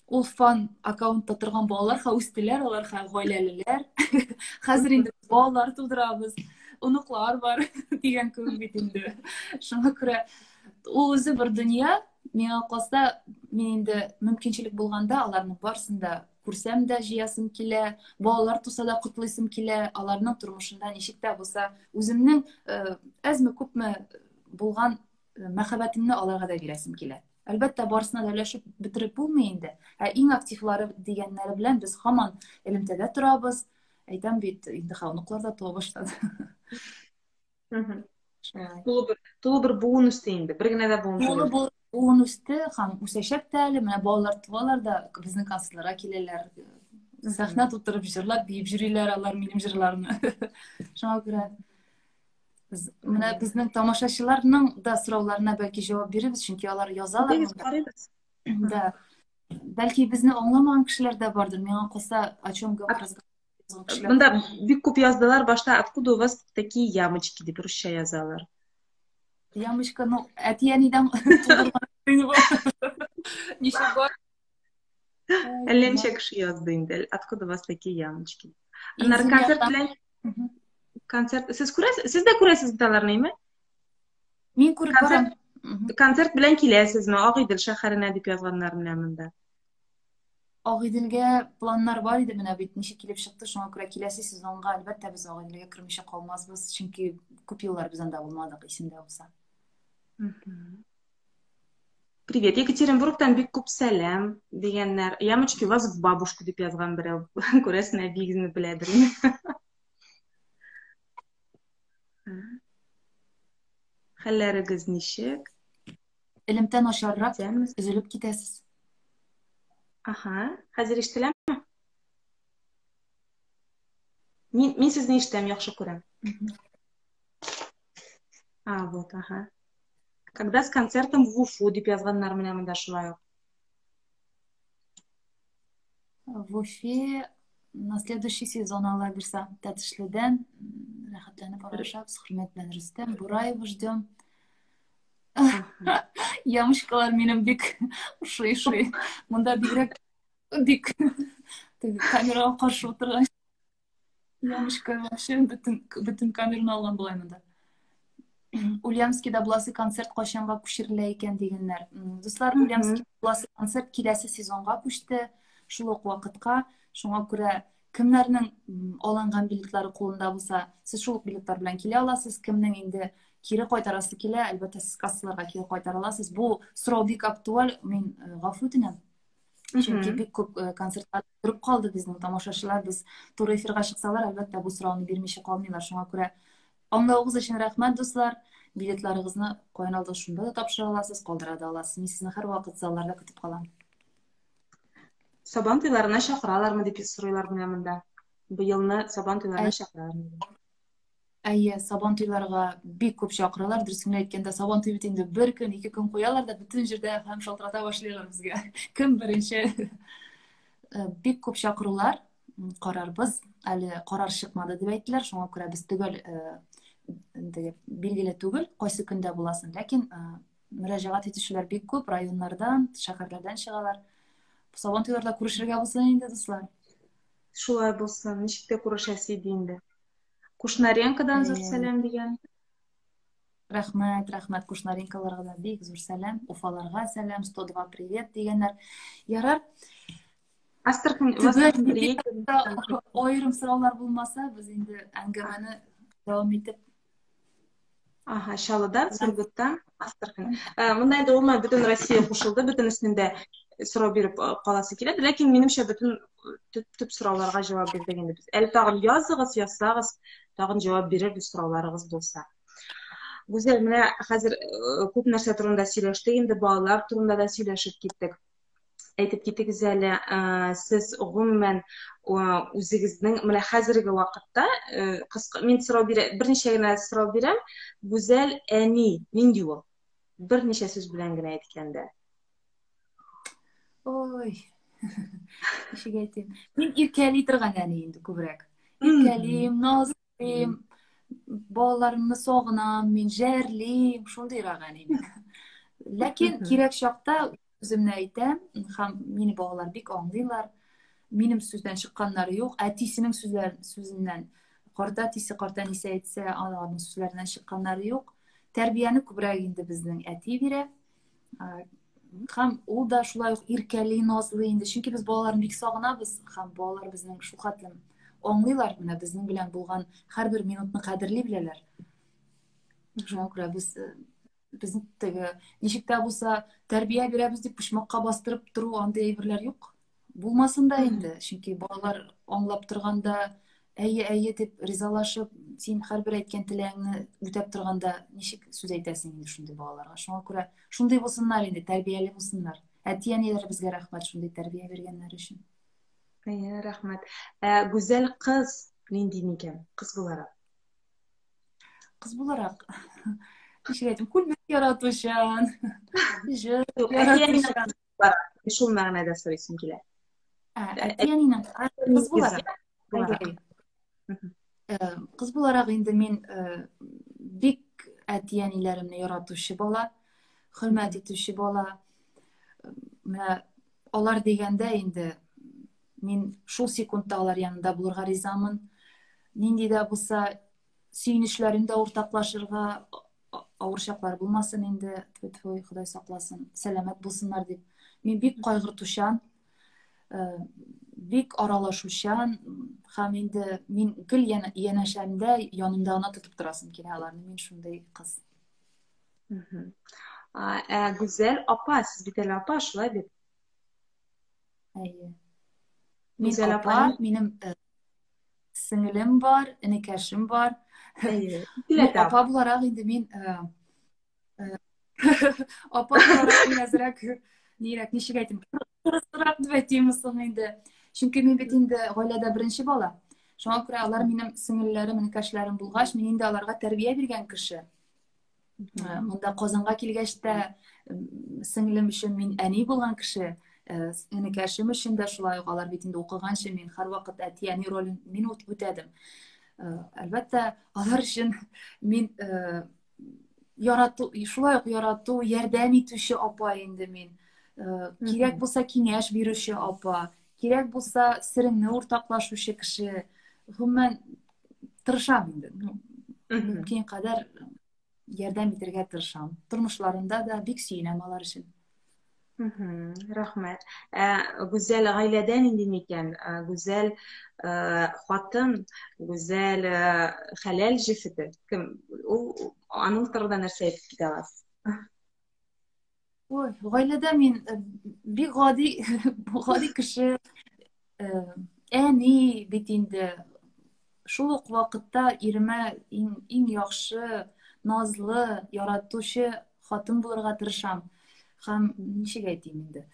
ул фан аккаунтта торган балалар үстеләр, алар гаиләлеләр. Хәзер инде балалар тудырабыз. Оныклар бар дигән кебек бит инде. Шуңа күрә ул үзе бер дөнья. Миңа калса, мин инде мөмкинчелек булганда аларны барсын да күрсәм дә җыясым килә, балалар туса да котлыйсым килә, аларның тормышында ничек тә булса үземнең әзме күпме булган мәхәббәтемне аларга да бирәсем килә. Әлбәттә, барысына да өләшеп бетереп булмый инде. Иң активлары дигәннәре белән без һаман элемтәдә торабыз. Әйтәм бит, инде хавныклар да туа башлады. Тулы бер буын үсте инде. Бер генә дә буын түгел. Тулы буын үсте һәм үсәчәк тә әле. Менә балалар туалар да безнең концертларга киләләр. Сәхнә тутырып җырлап, биеп йөриләр алар минем җырларны. Шуңа күрә менә безнең тамашачыларның да сорауларына бәлки җавап бирәбез, чөнки алар язалар. Да. Бәлки безне аңламаган кешеләр дә бардыр. Миңа калса, о чем говорить. Бunda бик күп яздылар. Башта откуда у вас такие ямочки дип русча язалар. Ямочка, ну, әти-әнидән ничек бар? Әллә ничә кеше язды инде. Откуда у вас такие ямочки? Концерт. Сез дә күрәсез аларны, Мин күреп барам. Концерт белән киләсезме? Агыйдел шәһәренә дип язганнар менә монда. Агыйделгә планнар бар иде, менә бит ничек килеп чыкты. Шуңа күрә киләсе сезонга әлбәттә без Агыйделгә кермичә калмаспыз, чөнки күп еллар без анда булмадык, исемдә булса. Привет, Екатеринбургтан бик күп сәлам дигәннәр. Ямочки у вас в бабушку дип язган берәү. Күрәсең, әбигезне беләдер. Хәлләрегез ничек? Элемтән ашаррак өзелеп китәсез. Ага, хәзер ишетеләме? Мин сезне ишетәм, яхшы күрәм. Вот, ага. Когда с концертом в Уфу дип язганнар менә монда шулай ук. В Уфе на следующий сезон Алла бирса тәтешледән рәхәтләнеп арашабыз, хөрмәт белән Рөстәм Бураевны ждем. Ямочкалар минем бик ушый. Монда бик камерага каршы утырган. Ямочка вообще бөтен камераны алган булай монда. Ульяновскида буласы концерт кайчанга күчерелә икән дигәннәр. Дуслар, Ульяновский буласы концерт киләсе сезонга күчте, шул ук вакытка. Шуңа күрә кемнәрнең алынган билетлары кулында булса, сез шул билетлар белән килә аласыз. Кемнең инде кире кайтарасы килә, әлбәттә сез кассаларга кире кайтара аласыз. Бу сорау бик актуаль, мин гафу үтенәм. Чөнки бик күп концертлар торып калды безнең тамашачылар. Без туры эфирга чыксалар, әлбәттә бу сорауны бирмичә калмыйлар. Шуңа күрә аңлавыгыз өчен рәхмәт, дуслар. Билетларыгызны кайын алды шунда да тапшыра аласыз, калдыра да аласыз. Мин сезне һәрвакыт залларда көтеп калам. Сабан туйларына чакыралармы дип сорыйлар менә монда. Быелны Сабан туйларына чакыралармы? әйе, сабантуйларга бик күп чакыралар. Дөресен әйткәндә, сабантуй бит инде бер көн, 2 көн куялар да бөтен җирдә һәм шалтырата башлыйлар безгә. Кем беренче? Бик күп чакырулар, карарбыз. Әле карар чыкмады дип әйттеләр. Шуңа күрә без төгәл билгеле түгел, кайсы көндә буласын. Ләкин мөрәҗәгать итүчеләр бик күп, районнардан, шәһәрләрдән чыгалар. Сабантуйларда күрешергә булсын инде, дуслар. Шулай булсын, ничек тә күрешәсе иде инде. Кушнаренкадан зур сәлам дигән. Рәхмәт, рәхмәт Кушнаренкаларга да бик зур сәлам, Уфаларга сәлам, 102 привет дигәннәр. Ярар. Астрахань, Аерым сораулар булмаса, без инде әңгәмәне дәвам итеп. Шалыдан, Сургуттан, Астрахань. Мында инде улма бөтен Россия кушылды, бөтенесендә сорау биреп каласы килә. Ләкин минемчә бөтен төп сорауларга җавап бирдек инде без. Әле тагын язсагыз, тагын җавап бирербез сорауларыгыз булса. Гүзәл, менә хәзер күп нәрсә турында сөйләштек, инде балалар турында да сөйләшеп киттек. Әйтеп китегез әле, сез гомумән үзегезнең менә хәзерге вакытта мин сорау бирәм, берничә генә сорау бирәм. Гүзәл әни нинди ул? Берничә сүз белән генә әйткәндә. Ой. Ничек әйтим? Мин иркәли торган әни инде күбрәк. Иркәлим, назлыйм, балаларымны сагынам, мин җәрлим, шундыйрак әни. Ләкин кирәк чакта үземне әйтәм, һәм мине балалар бик аңлыйлар. Минем сүздән чыкканнары юк, әтисенең сүзеннән, карта әтисе, карта әнисе әйтсә, аларның сүзләреннән чыкканнары юк. Тәрбияне күбрәк инде безнең әти бирә. Һәм ул да шулай ук иркәли, назлы инде. Чөнки без балаларны бик сагынабыз, һәм балалар безнең шул хәтлем аңлыйлар, менә безнең белән булган һәрбер минутны кадерли беләләр. Шуңа күрә безнең теге ничек тә булса тәрбия бирәбез дип почмакка бастырып тору андый әйберләр юк. Булмасын да инде, чөнки балалар аңлап торганда, әйе дип ризалашып, син һәрбер әйткән теләгеңне үтәп торганда ничек сүз әйтәсең инде шундый балаларга. Шуңа күрә шундый булсыннар инде, тәрбияле булсыннар. Әти-әниләр безгә рәхмәт шундый тәрбия биргәннәр өчен. Рәхмәт. Гүзәл кыз нинди микән? Кыз буларак. Кыз буларак. Ничек әйтим, күлмәк яратучан. Шул мәгънәдә сөйләсем килә. Әти-әнинең кыз буларак. Кыз буларак инде мин бик әти-әниләремне яратучы бала, хөрмәт итүче бала. Менә алар дигәндә инде мин шул секундта алар янында булырга ризамын. Нинди дә булса сөйнешләрендә уртаклашырга, авыр чаклар булмасын инде, тфу-тфу, Ходай сакласын, сәламәт булсыннар дип. Мин бик кайгыртучан, бик аралашучан, һәм инде мин гел янәшәмдә янымда гына тотып торасым килә аларны. Мин шундый кыз. Гүзәл апа, сез бит әле апа, шулай бит? Әйе. Мин апа, минем сеңелем бар, энекәшем бар. Апа буларак инде мин апа буларак мин әзрәк ничек әйтим, кырысрак дип әйтим инде. Чөнки мин бит инде гаиләдә беренче бала. Шуңа күрә алар минем сеңелләрем, энекәшләрем булгач, мин инде аларга тәрбия биргән кеше. Монда Казанга килгәч тә сеңелем өчен мин әни булган кеше. Энекәшем өчен дә шулай ук, алар бит инде укыганчы мин һәрвакыт әти-әни ролен мин үтәдем. Әлбәттә, алар өчен мин шулай ук ярату, ярдәм итүче апа инде мин. Кирәк булса киңәш бирүче апа, кирәк булса сереңне уртаклашучы кеше. Гомумән тырышам инде. Мөмкин кадәр ярдәм итәргә тырышам. Тормышларында да бик сөенәм алар өчен. Рәхмәт. Гүзәл гаиләдән инде микән? Гүзәл хатын, гүзәл хәләл җефете. Кем? Аның турында нәрсә әйтеп китә аласыз? Ой, гаиләдә мин бик гади кеше, әни бит инде. Шул ук вакытта иремә иң яхшы, назлы, яратучы хатын булырга тырышам. Һәм ничек әйтим инде.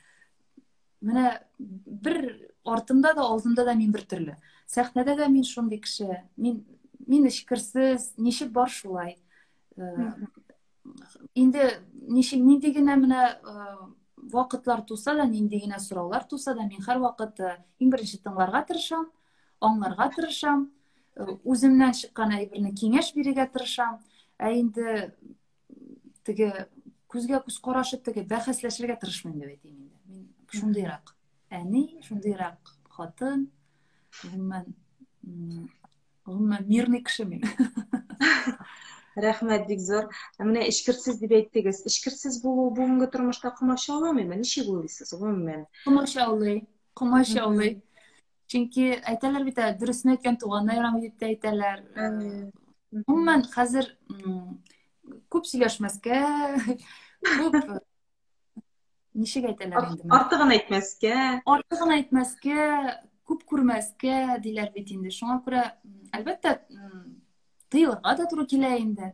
Менә бер артымда да, алдымда да мин бер төрле. Сәхнәдә дә мин шундый кеше. Мин Мин эшкерсез, ничек бар шулай. Инде нинди генә менә вакытлар туса да, нинди генә сораулар туса да, мин һәрвакыт иң беренче тыңларга тырышам, аңларга тырышам, үземнән чыккан әйберне киңәш бирергә тырышам. Ә инде теге күзгә күз карашып теге бәхәсләшергә тырышмыйм дип әйтим инде. Мин шундыйрак әни, шундыйрак хатын, гомумән мирный кеше мин. Рәхмәт, бик зур. Менә эшкерсез дип әйттегез. Эшкерсез булу бүгенге тормышта комачауламыймы? Ничек уйлыйсыз гомумән? Комачаулый. Чөнки әйтәләр бит, дөресен әйткән туганнар ярамый дип әйтәләр. Гомумән хәзер күп сөйләшмәскә, күп ничек әйтәләр инде? Артыгын әйтмәскә, күп күрмәскә диләр бит инде. Шуңа күрә, әлбәттә, тыйлырга да туры килә инде.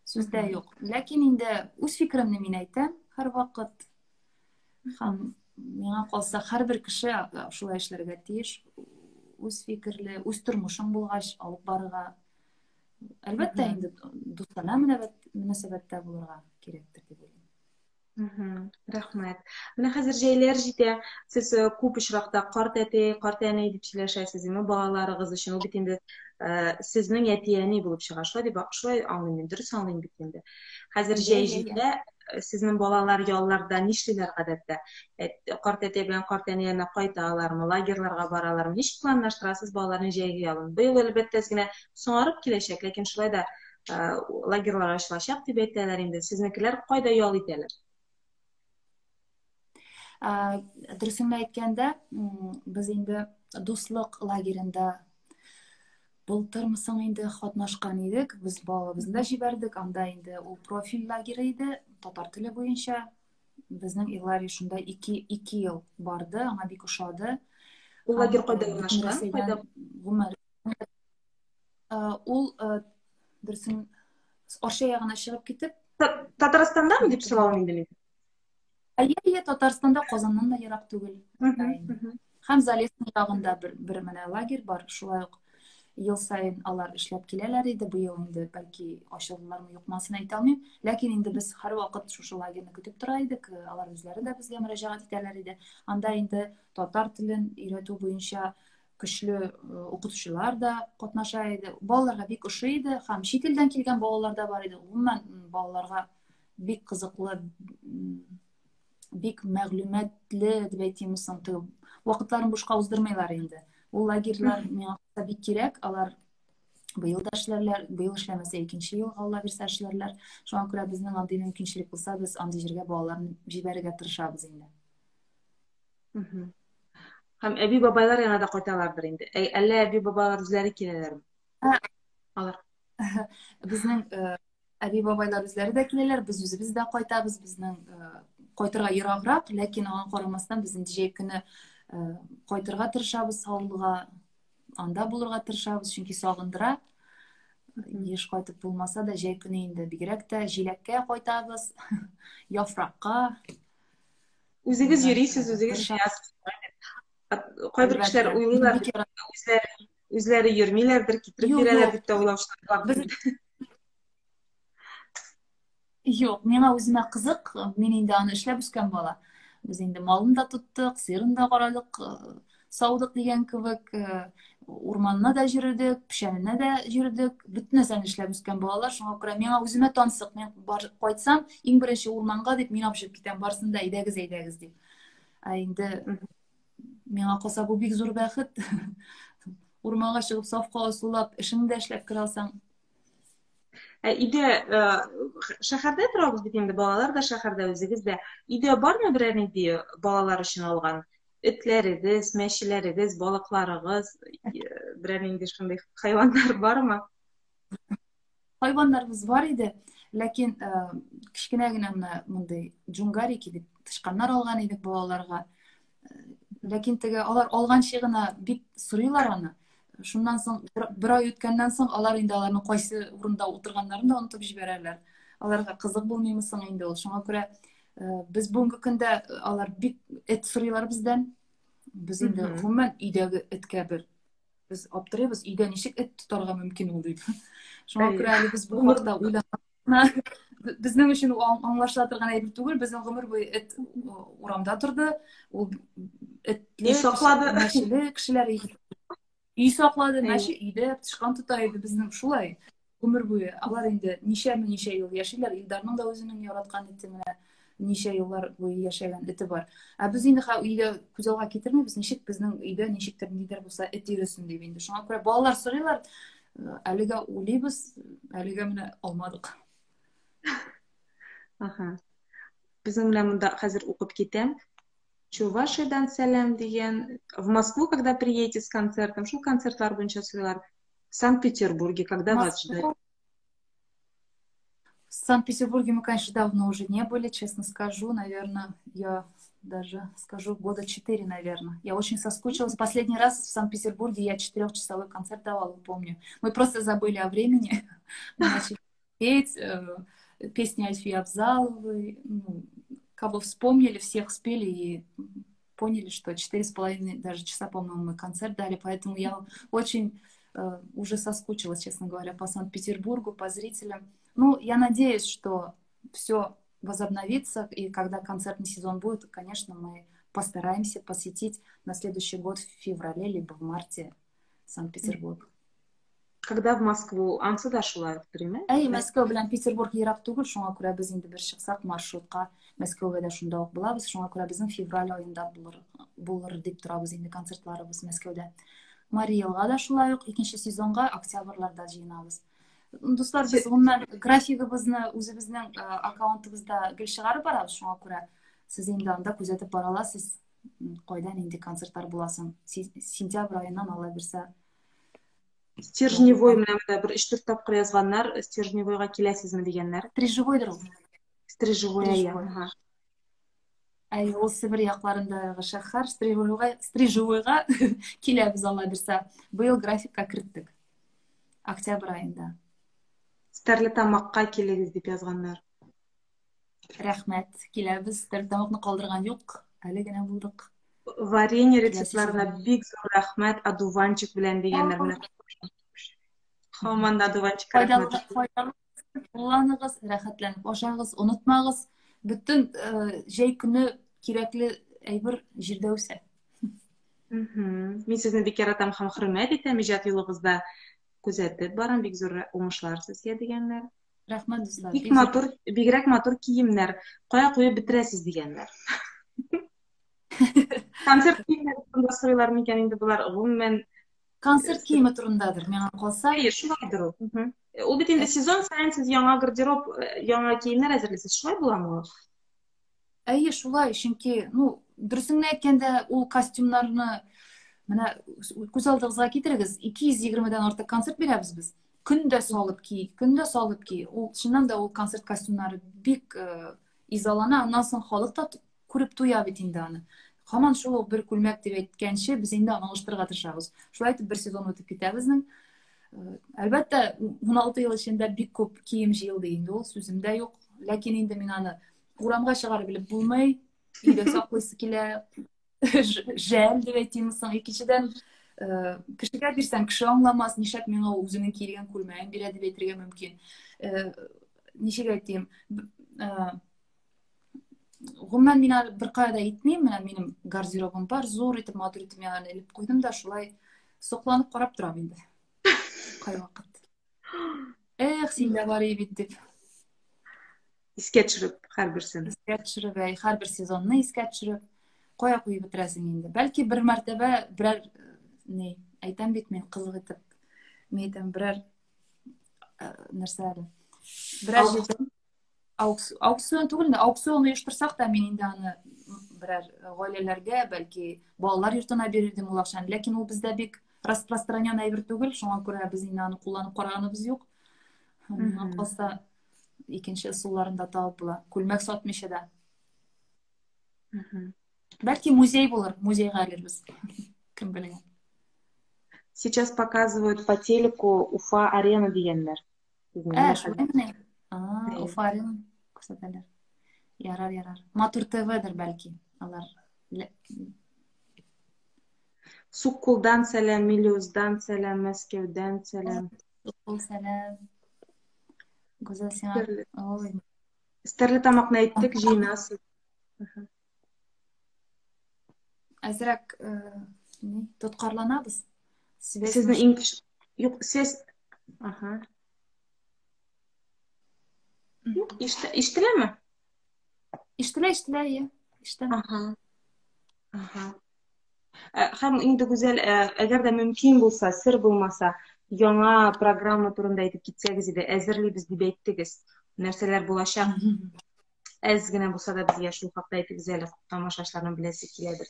Сүздә юк. Ләкин инде үз фикеремне мин әйтәм һәрвакыт. Һәм миңа калса һәрбер кеше шулай эшләргә тиеш. Үз фикерле, үз тормышың булгач алып барырга. Әлбәттә инде дуслана мөнәсәбәттә булырга кирәктер дип уйлыйм. Рәхмәт. Менә хәзер җәйләр җитә. Сез күп очракта карт әти, карт әни дип сөйләшәсез, балаларыгыз өчен. Ул бит инде сезнең әти-әни булып чыга. Шулай аңлыйм, дөрес аңлыйм бит инде. Хәзер җәй җитә, сезнең балалар ялларда нишлиләр гадәттә? Карт әти белән карт әни янына кайталармы, лагерьларга баралармы? Ничек планлаштырасыз балаларны җәйге ялын? Быел әлбәттә генә соңарып киләчәк, ләкин шулай да лагерьлар ачылачак дип әйтәләр инде. Сезнекеләр кайда ял итәләр? Дөресен әйткәндә, без инде дуслык лагерендә былтырмы соң инде катнашкан идек. Без балыбызны да җибәрдек. Анда инде ул профиль лагере иде, татар теле буенча. Безнең Илари шунда 2 ел барды, аңа бик ошады. Ул лагерь кайда урнашкан? Ул дөресен Арча ягына чыгып китеп, Татарстандамы дип сорауым инде мин. Татарстанда, Казаннан да ерак түгел. Һәм Залесский ягында бер менә лагерь бар. Шулай ук ел сайын алар эшләп киләләр иде. Быел инде бәлки ачылдылармы, юкмасын әйтә алмыйм. Ләкин инде без һәрвакыт шушы лагерьне көтеп тора идек. Алар үзләре дә безгә мөрәҗәгать итәләр иде. Анда инде татар телен өйрәтү буенча көчле укытучылар да катнаша иде. Балаларга бик ошый иде. Һәм чит илдән килгән балалар да бар иде. Гомумән балаларга бик кызыклы, бик мәгълүматлы дип әйтим соң, вакытларын бушка уздырмыйлар инде. Ул лагерьлар миңа бик кирәк. Алар быел да эшләрләр, быел эшләмәсә икенче елга Алла бирсә эшләрләр. Шуңа күрә безнең андый мөмкинчелек булса, без андый җиргә балаларны җибәрергә тырышабыз инде. Һәм әби бабайлар янына да кайталардыр инде. Әллә әби бабалар үзләре киләләрме? Алар. Безнең әби бабайлар үзләре дә киләләр, без үзебез дә кайтабыз. Безнең кайтырга ераграк, ләкин аңа карамастан без инде җәй көне кайтырга тырышабыз, авылга анда булырга тырышабыз, чөнки сагындыра. Еш кайтып булмаса да, җәй көне инде бигрәк тә җиләккә кайтабыз, яфракка. Үзегез йөрисез, үзегез ясыз. Кайбер кешеләр уйлыйлар, үзләре йөрмиләрдер, китереп бирәләр дип тә уйлаучылар бар. Юк, миңа үземә кызык, мин инде аны эшләп үскән бала. Без инде малын да тоттык, сыерын да карадык, саудык дигән кебек, урманына да йөрдек, пешәненә дә йөрдек, бөтен нәрсәне эшләп үскән балалар. Шуңа күрә миңа үземә тансык, мин кайтсам, иң беренче урманга дип мин абышып китәм, барсын да әйдәгез дип. Инде миңа калса бу бик зур бәхет. Урманга чыгып, сафка сулап, эшеңне дә эшләп кера алсаң. Өйдә шәһәрдә торабыз бит инде, балалар да шәһәрдә, үзегез дә. Өйдә бармы берәр нинди балалар өчен алган этләрегез, мәчеләрегез, балыкларыгыз, берәр нинди шундый хайваннар бармы? Хайваннарыбыз бар иде, ләкин кичкенә генә мондай джунгарики дип тышканнар алган идек балаларга. Ләкин теге алар алганчы гына бик сорыйлар аны. Шуннан соң бер ай үткәннән соң алар инде аларның кайсы урында утырганнарын да онытып җибәрәләр. Аларга кызык булмыймы соң инде ул. Шуңа күрә без бүгенге көндә алар бик эт сорыйлар бездән. Без инде гомумән өйдәге эткә бер biz аптырайбыз, өйдә ничек эт тотарга мөмкин ул дип. Шуңа Әйе. күрә әле без бу хакта уйланабыз. Безнең өчен аңлашыла торган әйбер түгел, безнең гомер буе эт урамда торды. Ул Үй этле, саклады. мәчеле кешеләр үй саклады, Әйе. мәче өйдә тышкан тота иде безнең шулай. Гомер буе алар инде ничә ел яшиләр, Илдарның да үзенең яраткан эте менә ничә еллар буе яшәгән эте бар. Ә без инде өйдә күз алга китермибез, ничек безнең өйдә ничектер нидер булса эт йөресен дип инде. Шуңа күрә балалар сорыйлар, әлегә уйлыйбыз, әлегә менә алмадык. Ага. Безнең менә монда хәзер укып китәм. Чувашиядан сәлам дигән. В Москву, когда приедете с концертом, шул концертлар буенча сорыйлар. В Санкт-Петербурге, когда вас ждать? В Санкт-Петербурге мы, конечно, давно уже не были, честно скажу. Наверное, я даже скажу 4 года, наверное. Я очень соскучилась. Последний раз в Санкт-Петербурге я 4-часовой концерт давала, помню. Мы просто забыли о времени. Мы начали петь песни Альфии Абзаловой. Ну, кого вспомнили, всех спели и поняли, что 4,5 даже часа, по-моему, мы концерт дали. Поэтому я очень уже соскучилась, честно говоря, по Санкт-Петербургу, по зрителям. Ну, я надеюсь, что все возобновится, и когда концертный сезон будет, конечно, мы постараемся посетить на следующий год в феврале, либо в марте Санкт-Петербург. Когда в Москву? Ансы да шулай уктырмы? Әй, Мәскәү белән Петербург ерак түгел, шуңа күрә без инде бер чыксак маршрутка Мәскәүгә дә шунда ук булабыз. Шуңа күрә безнең февраль айында булыр дип торабыз инде концертларыбыз Мәскәүдә. Мариэлга да шулай ук икенче сезонга октябрьларда җыенабыз. Дуслар, без гомумән графигыбызны үзебезнең аккаунтыбызда гел чыгарып барабыз. Шуңа күрә сез инде анда күзәтеп бара аласыз, кайда нинди концертлар буласын. Сентябрь аеннан Алла бирсә. Стержневой менә бер 3-4 тапкыр язганнар, Стержневойга киләсезме дигәннәр. Стрижевойдыр ул. Стрижевой. Әй, ул Себер якларындагы шәһәр. Стрижевойга киләбез Алла бирсә. Быел графикка керттек. Октябрь айында. Стәрлетамакка килегез дип язганнар. Рәхмәт, киләбез. Стәрлетамакны калдырган юк. Әле генә булдык. Варенье рецептларына бик зур рәхмәт, адуванчик белән дигәннәр менә. Һаман да адуванчик рәхмәт. Кулланыгыз, рәхәтләнеп ашагыз, онытмагыз. Бүтән җәй көне кирәкле әйбер җирдә үсә. Мин сезне бик яратам һәм хөрмәт итәм, иҗат юлыгызда күзәтеп барам, бик зур уңышлар сезгә дигәннәр. Рәхмәт дуслар. Бик матур, бигрәк матур киемнәр. Кая куеп бетерәсез дигәннәр. Концерт киемнәре сорыйлар микән инде булар гомумән? Концерт киеме турындадыр, миңа калса. Шулайдыр ул. Ул бит инде сезон саен сез яңа гардероб, яңа киемнәр әзерлисез. Шулай буламы ул? Әйе, шулай, чөнки, ну, дөресен әйткәндә, ул костюмнарны менә күз алдыгызга китерегез, 220-дан артык концерт бирәбез без. Көндә салып ки. Ул чыннан да ул концерт костюмнары бик изалана, аннан соң халык та күреп туя бит инде аны. Һаман шул бер күлмәк дип әйткәнче, без инде аны алыштырырга тырышабыз. Шулай итеп бер сезон үтеп китә безнең. Әлбәттә, 16 ел эчендә бик күп кием җыелды инде, ул сүземдә юк. Ләкин инде мин аны урамга чыгарып белеп булмый, өйдә саклыйсы килә. Жәл дип әйтим соң, икенчедән кешегә бирсәң, кеше аңламас, нишәк миңа үзенең килгән күлмәген бирә дип әйтергә мөмкин. Ничек әйтим? Гомумән мин бер кайда итмим, менә минем гардеробым бар, зур итеп, матур итеп ягын элеп куйдым да, шулай сокланып карап торам инде. Кай вакыт. Синдә бар бит дип. Искә төшереп, һәрберсен. Искә төшереп, һәрбер сезонны искә төшереп, кая куеп бетерәсең инде. Бәлки бер мәртәбә берәр әйтәм бит мин кызык итеп. Мин әйтәм берәр нәрсә әле. Берәр аукцион түгел, аукцион оештырсак та мин инде аны берәр гаиләләргә, бәлки балалар йортына бирердем ул акчаны. Ләкин ул бездә бик распространен әйбер түгел, шуңа күрә без инде аны кулланып караганыбыз юк. Миңа калса икенче ысулларында табып була. Күлмәк сатмыйча да. Бәлки музей булыр, музейга алырбыз. Кем белә. Сейчас показывают по телеку Уфа-арена дигәннәр. Шулаймы? Уфа-арена күрсәтәләр. Ярар. Матур ТВ-дер бәлки. Алар Sukkuldan selam, Milyoz'dan selam, Moskov'dan selam. Selam. Güzel selam. Sirli, Oy. sirli tamakni ayttık, jinası. Azırak tutkarlanabız. Связь Sizin naş. yok ses, aha. Yok iştile mi? İştile ya. İşte. Aha, aha. Hem indi güzel, eğer de mümkün bulsa, sır bulmasa, yana programma turunda aytıp gitseniz ide, ezirli biz debeyttigiz. Nerseler bulaşak, ezgine bulsa da biz yaşlı fakta aytıp güzel, tamaşaçlarını bilesi kiledir.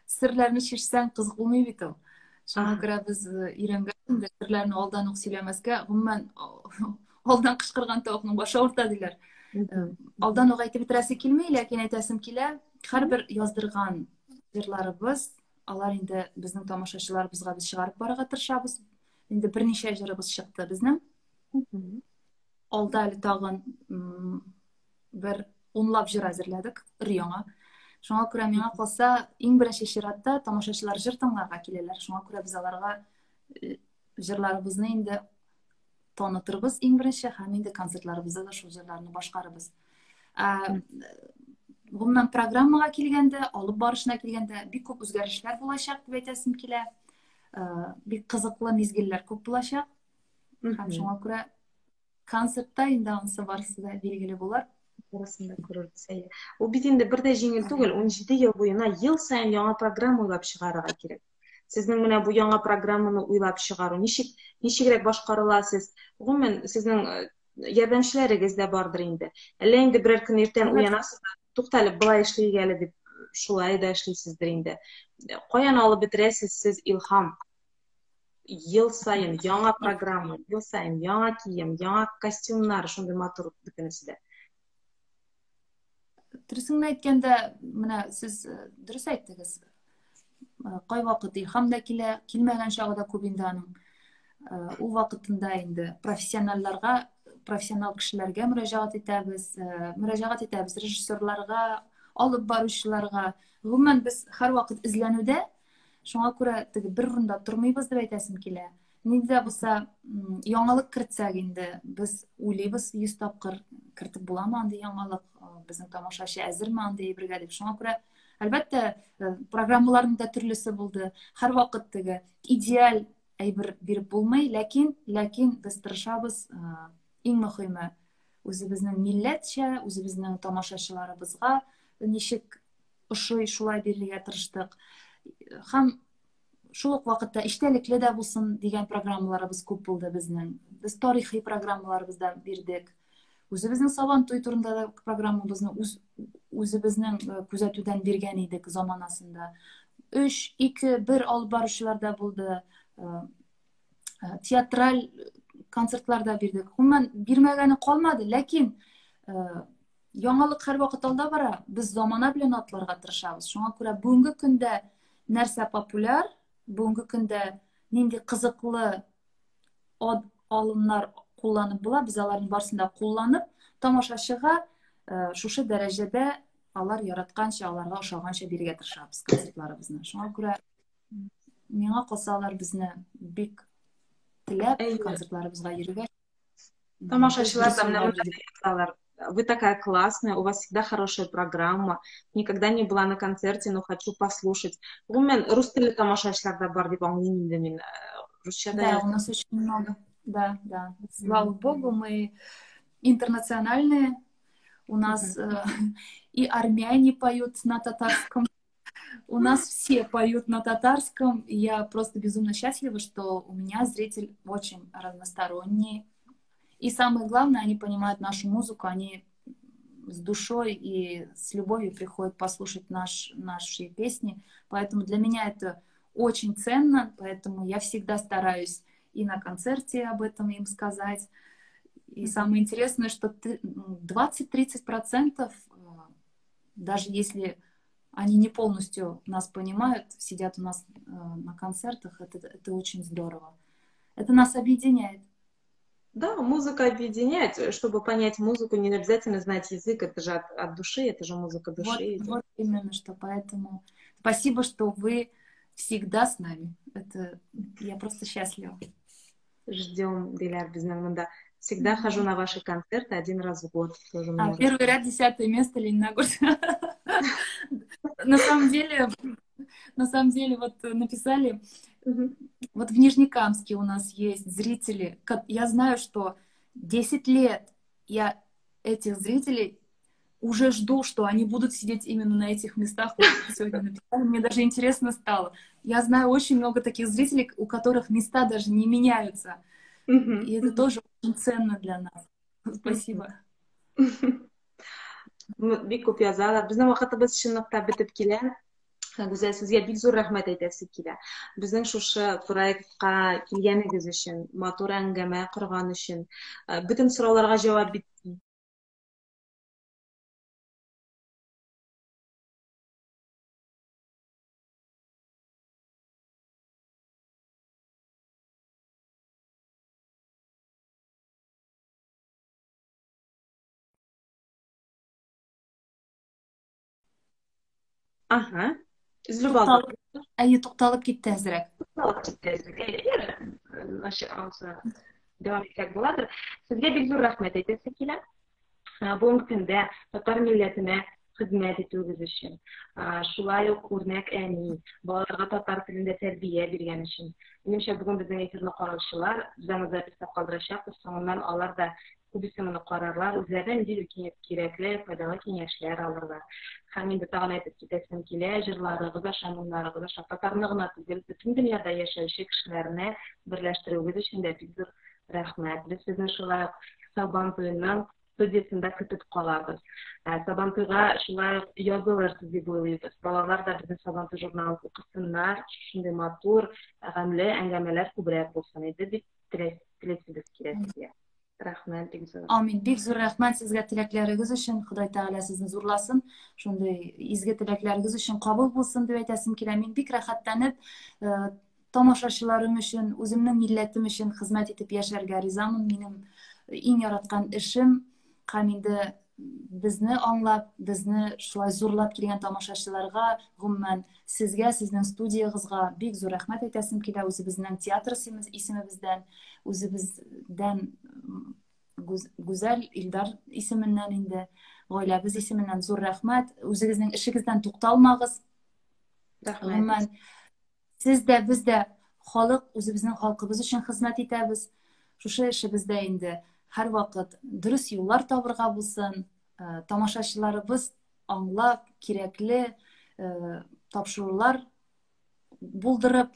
Sırlarını şişsen kızık olmuyor bit o. Şuna Aha. göre biz İran'ın da sırlarını oldan söylemezke, hemen oldan kışkırgan tavukның başı ortadılar. Mhm, Aldan mhm, o aytып bitirәсе килмәй, ләкин әйтәсем килә, һәрбер яздырган җырларыбыз, алар инде безнең тамашачыларыбызга без чыгарып барырга тырышабыз. Инде берничә җырыбыз чыкты безнең. mhm. Алда әле тагын бер унлап җыр әзерләдек өр-яңа. Шуңа күрә миңа калса, иң беренче чиратта тамашачылар җыр тыңларга киләләр. Шуңа күрә без аларга җырларыбызны инде танытырбыз иң беренче һәм инде концертларыбызда да шул җырларны башкарыбыз. Гомумән программага килгәндә, алып барышына килгәндә бик күп үзгәрешләр булачак дип әйтәсем килә. Бик кызыклы мизгелләр күп булачак. Һәм шуңа күрә концертта инде анысы барысы да билгеле булыр. Orasını da kururuz. O bitinde bir de jingil tugul, 17 yıl boyuna yıl sayın yana programma uylap çıgarıga gerek. Sizin mine bu yana programmаны uylap çıgarı, nişigrek başkarılasız. Gümmen sizin yardımçılarınız da bardır indi. Әллә инде birer gün erten uyanasız da, tuqtalip былай эшлей geldi dip, şulay da эшлейсиздер indi. Koyan alıp bitiresiz siz ilham. Yıl sayın yana programma, yıl sayın yana kiyim, yana kostümler, şunday matur bitinisi de. Дөресен әйткәндә, менә сез дөрес әйттегез. Кай вакыт илһам да килә, килмәгән чагы да күп инде аның. Ул вакытында инде профессионал кешеләргә мөрәҗәгать итәбез, режиссерларга, алып баручыларга. Гомумән без һәр вакыт эзләнүдә, шуңа күрә теге бер урында тормыйбыз дип әйтәсем килә. Нидә булса, яңалык кертсәк инде, без уйлыйбыз 100 тапкыр кертеп буламы андый яңалык, безнең тамашачы әзерме андый әйбергә дип. Шуңа күрә, әлбәттә, программаларның да төрлесе булды. Һәр вакыт теге идеаль әйбер биреп булмый, ләкин без тырышабыз, иң мөһиме үзебезнең милләтчә, үзебезнең тамашачыларыбызга ничек ошый шулай бирергә тырыштык. Һәм шул ук вакытта эчтәлекле дә булсын дигән программаларыбыз күп булды безнең. Без тарихи программаларыбыз да бирдек. Үзебезнең Сабантуй турында да программабызны үзебезнең күзәтүдән биргән идек заманасында. 3, 2, 1 алып баручылар да булды. Театраль концертларда бирдек. Гомумән бирмәгәне калмады, ләкин яңалык һәр вакыт алда бара. Без замана белән атларга тырышабыз. Шуңа күрә бүгенге көндә нәрсә популяр, бүгенге көндә нинди кызыклы алымнар кулланып була, без аларның барысын да кулланып, тамашачыга шушы дәрәҗәдә алар яратканча, аларга ошаганча бирергә тырышабыз концертларыбызны. Шуңа күрә миңа калса алар безне бик теләп концертларыбызга йөрергә. Тамашачылар да менә монда язалар. Вы такая классная, у вас всегда хорошая программа. Никогда не была на концерте, но хочу послушать. Гомумән рус телле тамашачылар да бар дип аңлыйм инде мин. Русчада. Да, у нас очень много. Да. Слава богу, мы интернациональные. У нас и армяне поют на татарском. У нас все поют на татарском. И я просто безумно счастлива, что у меня зритель очень разносторонний. И самое главное, они понимают нашу музыку, они с душой и с любовью приходят послушать наши песни. Поэтому для меня это очень ценно, поэтому я всегда стараюсь и на концерте об этом им сказать. И самое интересное, что 20-30%, даже если они не полностью нас понимают, сидят у нас на концертах, это очень здорово. Это нас объединяет. Да, музыка объединяет. Чтобы понять музыку, не обязательно знать язык. Это же от души, это же музыка Вот, души идет. вот именно что. Поэтому спасибо, что вы всегда с нами. Это я просто счастлива. Ждем, Диляр, Безнамында. Всегда хожу на ваши концерты 1 раз в год. Тоже меня Первый ряд, 10-е место, Лениногорск. На самом деле, вот написали, вот в Нижнекамске у нас есть зрители. Я знаю, что 10 лет я этих зрителей уже жду, что они будут сидеть именно на этих местах. Вот сегодня написали, мне даже интересно стало. Я знаю очень много таких зрителей, у которых места даже не меняются. И это тоже очень ценно для нас. Спасибо. Бик күп язалар. Безнең вакытыбыз чынлыкта бетеп килә. Гүзәл, сезгә бик зур рәхмәт әйтәсе килә. Безнең шушы проектка килгәнегез өчен, матур әңгәмә корган өчен, бөтен сорауларга җавап бит. Ага. Üzülüp aldık. Тукталып китте әзрәк. Devam etsek bulardır. Sizge bir zor rahmet etesi kile. Bu gündə Tatar milletine hizmet ettiğiniz için, şulay ok örnek əni, balalarga Tatar tilinde terbiye bergen için. Menimçe bugün bizden efirni kararşılar, bizden zapiste kaldıracak, sonundan alar da kubisini kararlar, üzerinden bir gerekli faydalı kengeçler alırlar. Hem indi tağın aytıp gitesim kile, jırlarıgıza, şanunlarıgıza, Tatarlığına tüzül, bütün dünyada yaşayışı kişilerine birleştirdiğiniz için de bir zor rahmet. Biz sizin şulay Saban toyundan studiyasında kütüp kalabız. Saban toyga şulay yazılır diye boylayız. Balalar da bizim Saban toy jurnalı okusunlar, şimdi matur, gamle engemeler kübrek olsun edi. Bir tilesiz kiresiye. Rahmet, big zor. Amin. Big zor rahmet sizge tilekleriniz için. Xuday Teala sizni zorlasın. Şunday izge tilekleriniz için kabul bulsun diye aytasım kile. Men bik rahatlanıp tomoshachilarim uchun, o'zimning millatim uchun xizmat etib yasharga rizaman. Mening eng yaratgan ishim qamindi bizni anglab, bizni shulay zo'rlab kelgan tomoshachilarga, umuman sizga, sizning studiyangizga bek zo'r rahmat aytasim kela. O'zi bizning teatr isimimizdan, o'zi bizdan Go'zal Ildar isimidan endi oilamiz isimidan zo'r rahmat. O'zingizning ishingizdan to'xtalmag'iz. Rahmat. Sizde, bizde xalq, o'zi bizning xalqimiz uchun xizmat etamiz. Shu ishimizda endi har vaqt durust yo'llar topirga bo'lsin, tomoshachilarimiz anglab, kerakli topshiriqlar buldirib,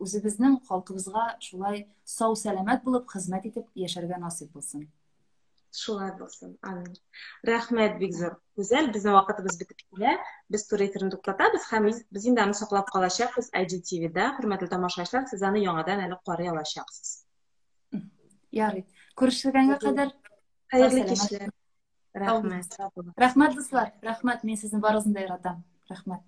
o'zi bizning xalqimizga shulay sog' salomat bo'lib xizmat etib yasharga nasib bo'lsin. Şulay bo'lsin. Amin. Rahmet big zor. Güzel, bizning vaqtimiz bitib keldi. Biz turaytirni to'xtatamiz. Ham biz endi uni saqlab qolashaqmiz IGTVda. Hurmatli tomoshachilar, siz uni yangidan hali qoray olasiz. Yari, ko'rishganga qadar xayrli kechlar. Rahmat. Rahmat do'stlar. Rahmat, men sizni barozinda yaratam. Rahmat.